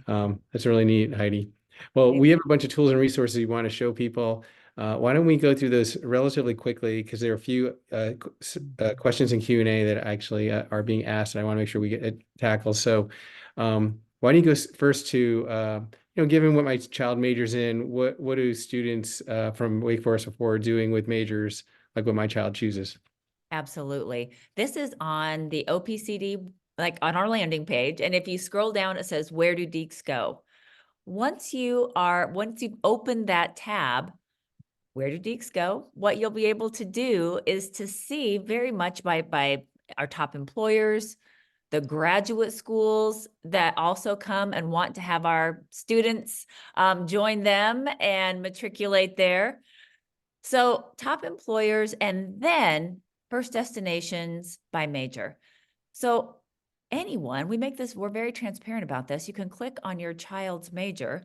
that's really neat, Heidi. Well, we have a bunch of tools and resources we want to show people. Why don't we go through those relatively quickly, because there are a few questions in Q&A that actually are being asked, and I want to make sure we get it tackled. So why don't you go first to given what my child majors in, what do students from Wake Forest before doing with majors like what my child chooses? Absolutely. This is on the OPCD, like on our landing page. And if you scroll down, it says, where do Deeks go? Once you've opened that tab, where do Deeks go? What you'll be able to do is to see very much by our top employers, the graduate schools that also come and want to have our students join them and matriculate there. So top employers, and then first destinations by major. So anyone, we're very transparent about this. You can click on your child's major,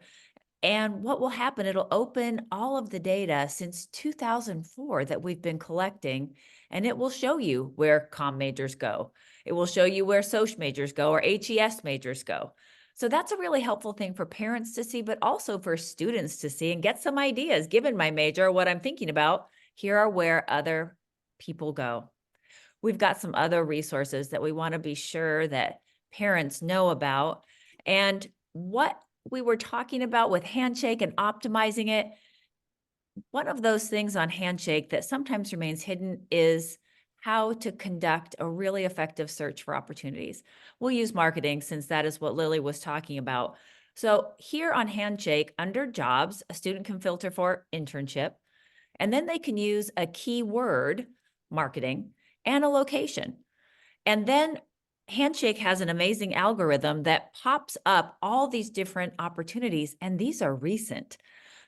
and what will happen, it'll open all of the data since 2004 that we've been collecting, and it will show you where comm majors go. It will show you where social majors go or HES majors go. So that's a really helpful thing for parents to see, but also for students to see and get some ideas. Given my major, what I'm thinking about, here are where other people go. We've got some other resources that we want to be sure that parents know about. And what we were talking about with Handshake and optimizing it, one of those things on Handshake that sometimes remains hidden is how to conduct a really effective search for opportunities. We'll use marketing since that is what Lily was talking about. So here on Handshake, under jobs, a student can filter for internship, and then they can use a keyword, marketing, and a location. And then Handshake has an amazing algorithm that pops up all these different opportunities, and these are recent.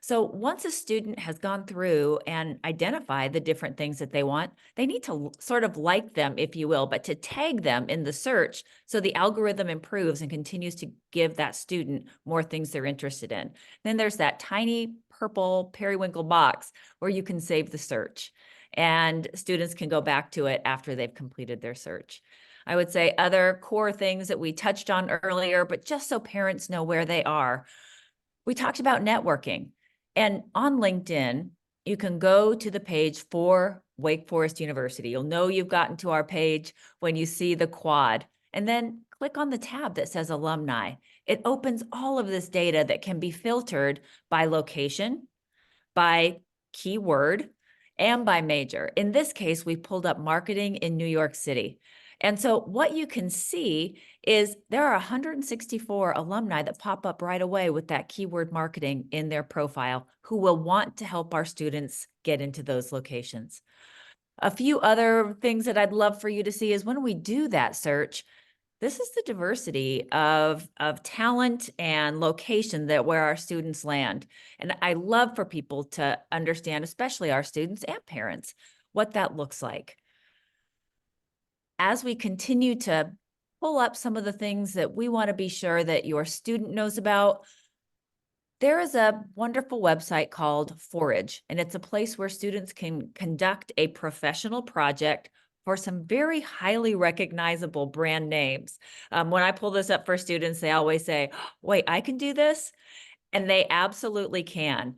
So once a student has gone through and identified the different things that they want, they need to sort of like them, if you will, but to tag them in the search so the algorithm improves and continues to give that student more things they're interested in. Then there's that tiny purple periwinkle box where you can save the search, and students can go back to it after they've completed their search. I would say other core things that we touched on earlier, but just so parents know where they are. We talked about networking, and on LinkedIn, you can go to the page for Wake Forest University. You'll know you've gotten to our page when you see the quad, and then click on the tab that says alumni. It opens all of this data that can be filtered by location, by keyword, and by major. In this case, we pulled up marketing in New York City. And so what you can see is there are 164 alumni that pop up right away with that keyword marketing in their profile who will want to help our students get into those locations. A few other things that I'd love for you to see is when we do that search, this is the diversity of talent and location that where our students land. And I love for people to understand, especially our students and parents, what that looks like. As we continue to pull up some of the things that we want to be sure that your student knows about, there is a wonderful website called Forage, and it's a place where students can conduct a professional project for some very highly recognizable brand names. When I pull this up for students, they always say, wait, I can do this? And they absolutely can.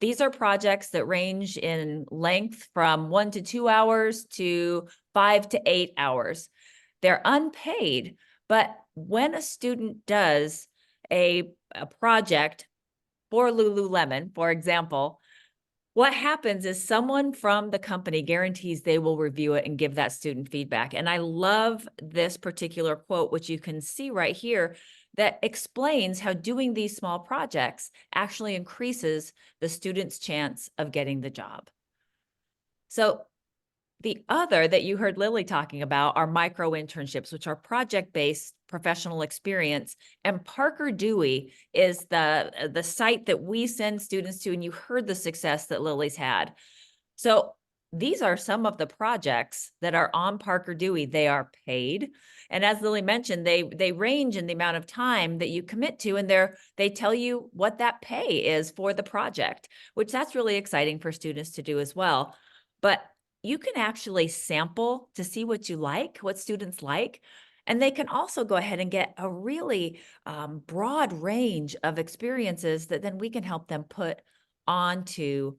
These are projects that range in length from 1 to 2 hours to 5 to 8 hours. They're unpaid, but when a student does a project for Lululemon, for example, what happens is someone from the company guarantees they will review it and give that student feedback. And I love this particular quote, which you can see right here, that explains how doing these small projects actually increases the student's chance of getting the job. So the other that you heard Lily talking about are micro internships, which are project-based professional experience. And Parker Dewey is the site that we send students to, and you heard the success that Lily's had. So these are some of the projects that are on Parker Dewey. They are paid. And as Lily mentioned, they range in the amount of time that you commit to, and they tell you what that pay is for the project, which that's really exciting for students to do as well. But you can actually sample to see what you like, what students like, and they can also go ahead and get a really broad range of experiences that then we can help them put onto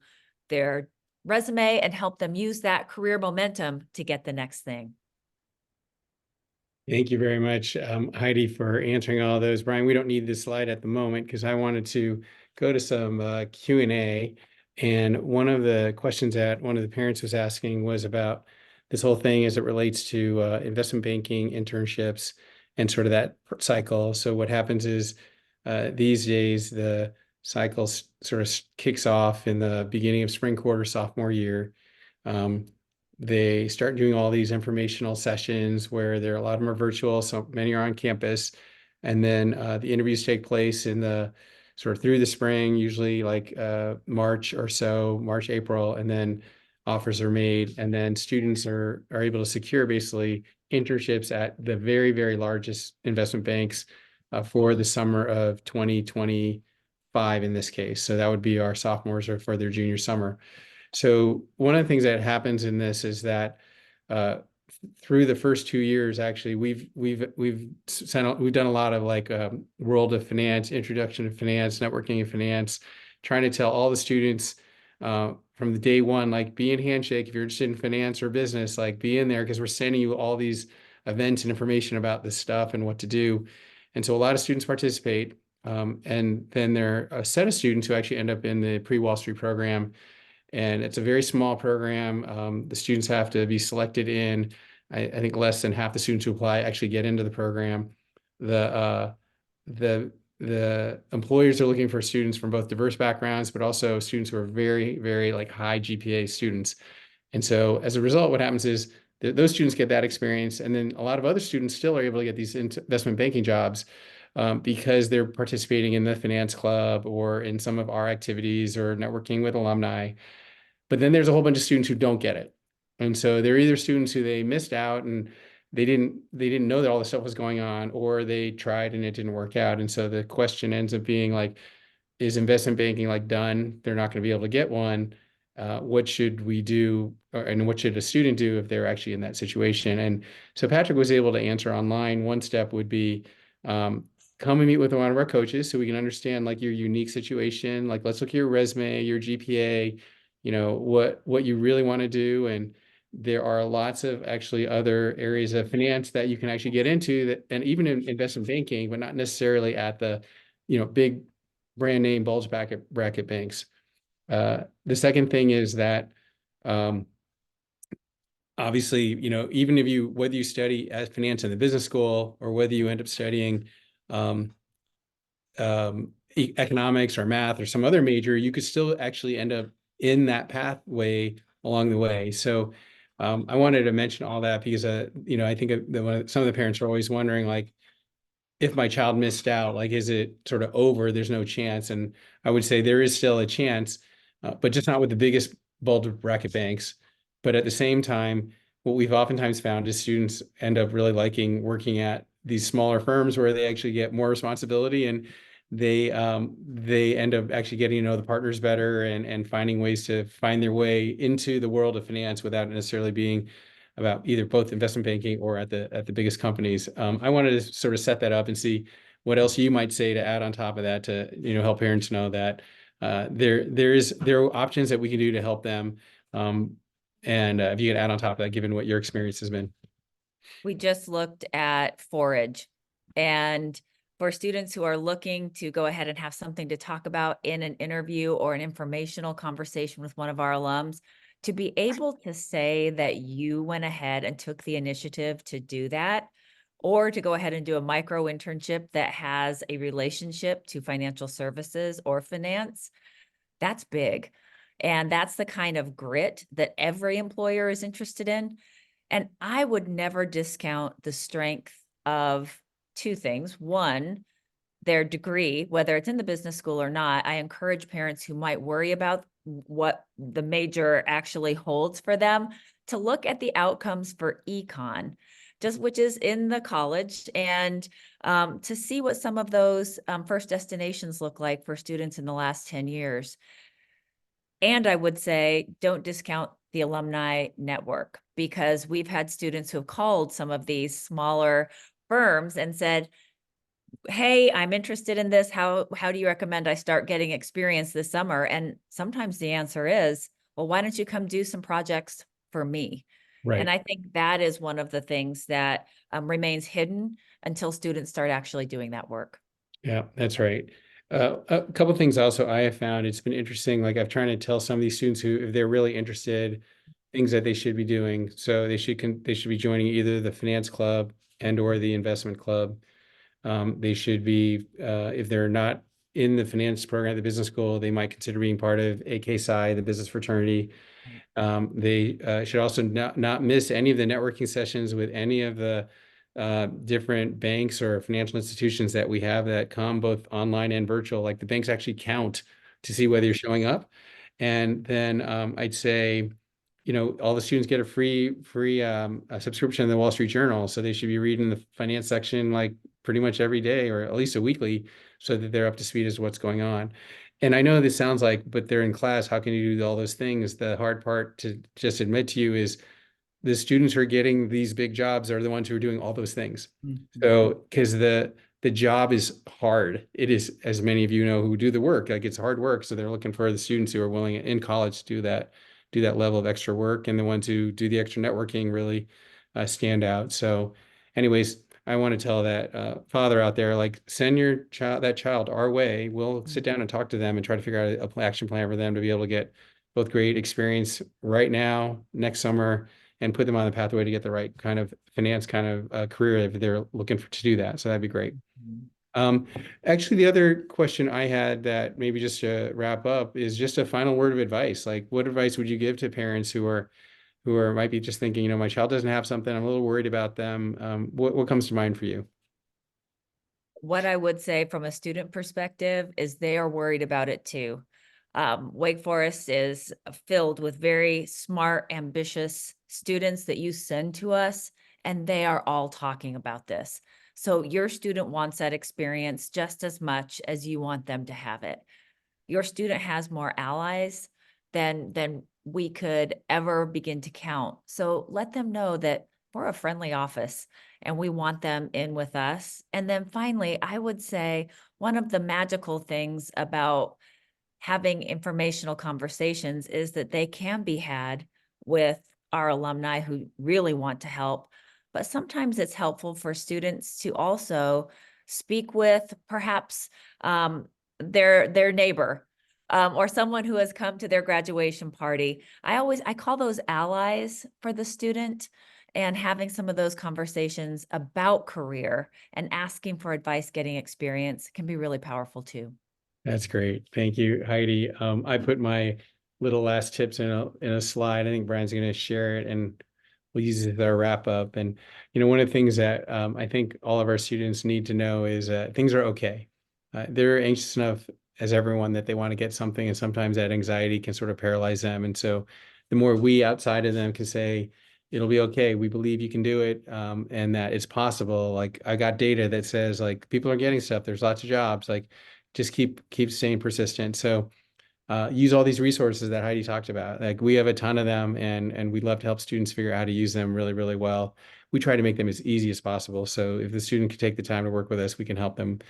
their resume and help them use that career momentum to get the next thing. Thank you very much, Heidi, for answering all those. Brian, we don't need this slide at the moment because I wanted to go to some Q&A. And one of the questions that one of the parents was asking was about this whole thing as it relates to investment banking, internships, and sort of that cycle. So what happens is these days, the cycle sort of kicks off in the beginning of spring quarter, sophomore year. They start doing all these informational sessions where a lot of them are virtual, so many are on campus. And then the interviews take place in the sort of through the spring, usually like March or so, March, April, and then offers are made. And then students are able to secure basically internships at the very, very largest investment banks for the summer of 2025 in this case. So that would be our sophomores or for their junior summer. So one of the things that happens in this is that through the first 2 years, actually, we've done a lot of like world of finance, introduction to finance, networking of finance, trying to tell all the students from the day one, like be in Handshake if you're interested in finance or business, like be in there because we're sending you all these events and information about this stuff and what to do. And so a lot of students participate. And then there are a set of students who actually end up in the pre-Wall Street program. And it's a very small program. The students have to be selected in, I think less than half the students who apply actually get into the program. The employers are looking for students from both diverse backgrounds, but also students who are very, very like high GPA students. And so as a result, what happens is those students get that experience. And then a lot of other students still are able to get these investment banking jobs because they're participating in the finance club or in some of our activities or networking with alumni. But then there's a whole bunch of students who don't get it. And so they're either students who they missed out and they didn't know that all this stuff was going on, or they tried and it didn't work out. And so the question ends up being like, is investment banking like done? They're not going to be able to get one. what should we do, and what should a student do if they're actually in that situation? And so Patrick was able to answer online. One step would be come and meet with one of our coaches so we can understand like your unique situation. Like, let's look at your resume, your GPA, you know, what you really want to do. And there are lots of actually other areas of finance that you can actually get into, that, and even in investment banking, but not necessarily at the, you know, big brand name bulge bracket banks. The second thing is that obviously, you know, even if you, whether you study as finance in the business school or whether you end up studying economics or math or some other major, you could still actually end up in that pathway along the way. So I wanted to mention all that because, you know, I think that some of the parents are always wondering, like, if my child missed out, like, is it sort of over? There's no chance. And I would say there is still a chance, but just not with the biggest bulge bracket banks. But at the same time, what we've oftentimes found is students end up really liking working at these smaller firms where they actually get more responsibility, and they end up actually getting to know the partners better, and finding ways to find their way into the world of finance without necessarily being about either both investment banking or at the biggest companies. I wanted to sort of set that up and see what else you might say to add on top of that to, you know, help parents know that there are options that we can do to help them. And if you could add on top of that, given what your experience has been. We just looked at Forage, and for students who are looking to go ahead and have something to talk about in an interview or an informational conversation with one of our alums, to be able to say that you went ahead and took the initiative to do that, or to go ahead and do a micro internship that has a relationship to financial services or finance, that's big. And that's the kind of grit that every employer is interested in. And I would never discount the strength of two things. One, their degree, whether it's in the business school or not. I encourage parents who might worry about what the major actually holds for them to look at the outcomes for econ, just which is in the college, and to see what some of those first destinations look like for students in the last 10 years. And I would say, don't discount the alumni network, because we've had students who have called some of these smaller firms and said, hey, I'm interested in this. How do you recommend I start getting experience this summer? And sometimes the answer is, well, why don't you come do some projects for me? Right. And I think that is one of the things that remains hidden until students start actually doing that work. Yeah, that's right. A couple of things also I have found, it's been interesting. Like, I've tried to tell some of these students who, if they're really interested, things that they should be doing. So they should be joining either the finance club and or the investment club. They should be, if they're not in the finance program at the business school, they might consider being part of AKSI, the business fraternity. They should also not miss any of the networking sessions with any of the different banks or financial institutions that we have that come both online and virtual. Like, the banks actually count to see whether you're showing up. And then I'd say, you know, all the students get a free a subscription to the Wall Street Journal. So they should be reading the finance section like pretty much every day, or at least a weekly, so that they're up to speed as what's going on. And I know this sounds like, but they're in class, how can you do all those things? The hard part to just admit to you is the students who are getting these big jobs are the ones who are doing all those things. So, because the job is hard. It is, as many of you know who do the work, like, it's hard work. So they're looking for the students who are willing in college to do that level of extra work, and the ones who do the extra networking really stand out. So anyways, I want to tell that father out there, like, send your child our way. We'll sit down and talk to them and try to figure out an action plan for them to be able to get both great experience right now, next summer, and put them on the pathway to get the right kind of finance kind of career if they're looking to do that. So that'd be great. Actually, the other question I had, that maybe just to wrap up, is just a final word of advice. Like, what advice would you give to parents who might be just thinking, you know, my child doesn't have something, I'm a little worried about them. What comes to mind for you? What I would say from a student perspective is they are worried about it too. Wake Forest is filled with very smart, ambitious students that you send to us, and they are all talking about this. So your student wants that experience just as much as you want them to have it. Your student has more allies than we could ever begin to count. So let them know that we're a friendly office and we want them in with us. And then finally, I would say one of the magical things about having informational conversations is that they can be had with our alumni who really want to help. But sometimes it's helpful for students to also speak with perhaps their neighbor or someone who has come to their graduation party. I call those allies for the student, and having some of those conversations about career and asking for advice, getting experience can be really powerful too. That's great. Thank you, Heidi. I put my little last tips in a slide. I think Brian's going to share it, and we'll use it as our wrap up. And one of the things that I think all of our students need to know is things are okay. They're anxious enough as everyone that they want to get something, and sometimes that anxiety can sort of paralyze them. And so, the more we outside of them can say, "It'll be okay. We believe you can do it," and that it's possible. Like, I got data that says like people are getting stuff. There's lots of jobs. Like, just keep staying persistent. So use all these resources that Heidi talked about. Like, we have a ton of them, and we love to help students figure out how to use them really, really well. We try to make them as easy as possible. So if the student can take the time to work with us, we can help them.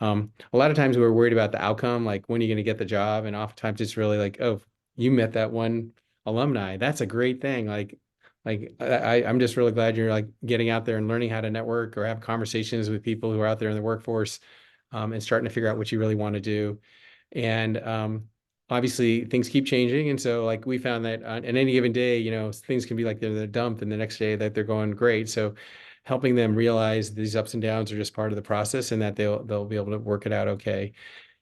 A lot of times we're worried about the outcome, like when are you going to get the job? And oftentimes it's really like, oh, you met that one alumni. That's a great thing. I'm just really glad you're like getting out there and learning how to network or have conversations with people who are out there in the workforce, and starting to figure out what you really want to do. And obviously things keep changing. And so like we found that on any given day, things can be like they're in the dump, and the next day that they're going great. So helping them realize these ups and downs are just part of the process, and that they'll be able to work it out okay.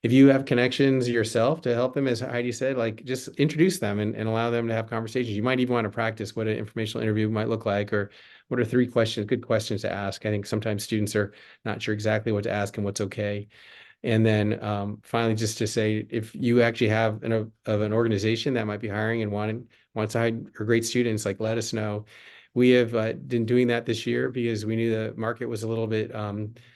If you have connections yourself to help them, as Heidi said, like just introduce them and allow them to have conversations. You might even want to practice what an informational interview might look like, or what are 3 good questions to ask. I think sometimes students are not sure exactly what to ask and what's okay. And then finally, just to say, if you actually have an organization that might be hiring and wants to hire great students, like let us know. We have been doing that this year because we knew the market was a little bit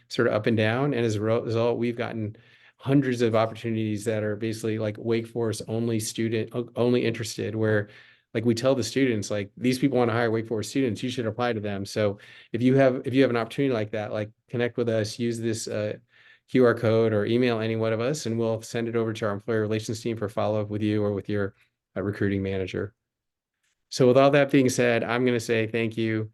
sort of up and down. And as a result, we've gotten hundreds of opportunities that are basically like Wake Forest only interested, where like we tell the students, like, these people want to hire Wake Forest students, you should apply to them. So if you have an opportunity like that, like connect with us, use this QR code or email any one of us, and we'll send it over to our employer relations team for follow-up with you or with your recruiting manager. So with all that being said, I'm going to say thank you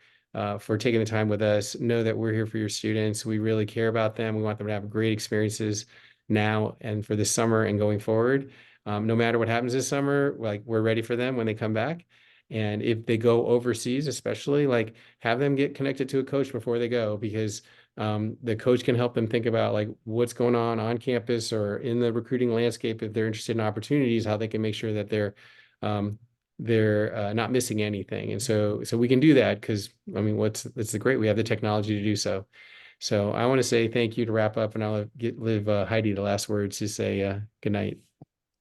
for taking the time with us. Know that we're here for your students. We really care about them. We want them to have great experiences now and for this summer and going forward. No matter what happens this summer, like, we're ready for them when they come back. And if they go overseas, especially, like, have them get connected to a coach before they go, because the coach can help them think about like what's going on campus or in the recruiting landscape. If they're interested in opportunities, how they can make sure that they're not missing anything. And so we can do that because, I mean, it's the great, we have the technology to do so. So I want to say thank you to wrap up, and I'll leave Heidi the last words to say good night.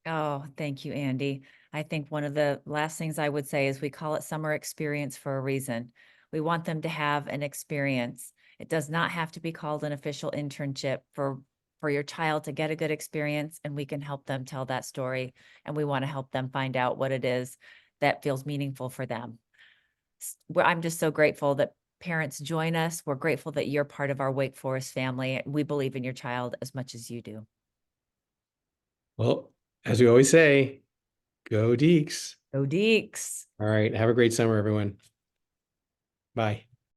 Oh, thank you, Andy. I think one of the last things I would say is we call it summer experience for a reason. We want them to have an experience. It does not have to be called an official internship for your child to get a good experience, and we can help them tell that story. And we want to help them find out what it is that feels meaningful for them. I'm just so grateful that parents join us. We're grateful that you're part of our Wake Forest family. We believe in your child as much as you do. Well, as we always say, go Deeks. Go Deeks. All right. Have a great summer, everyone. Bye.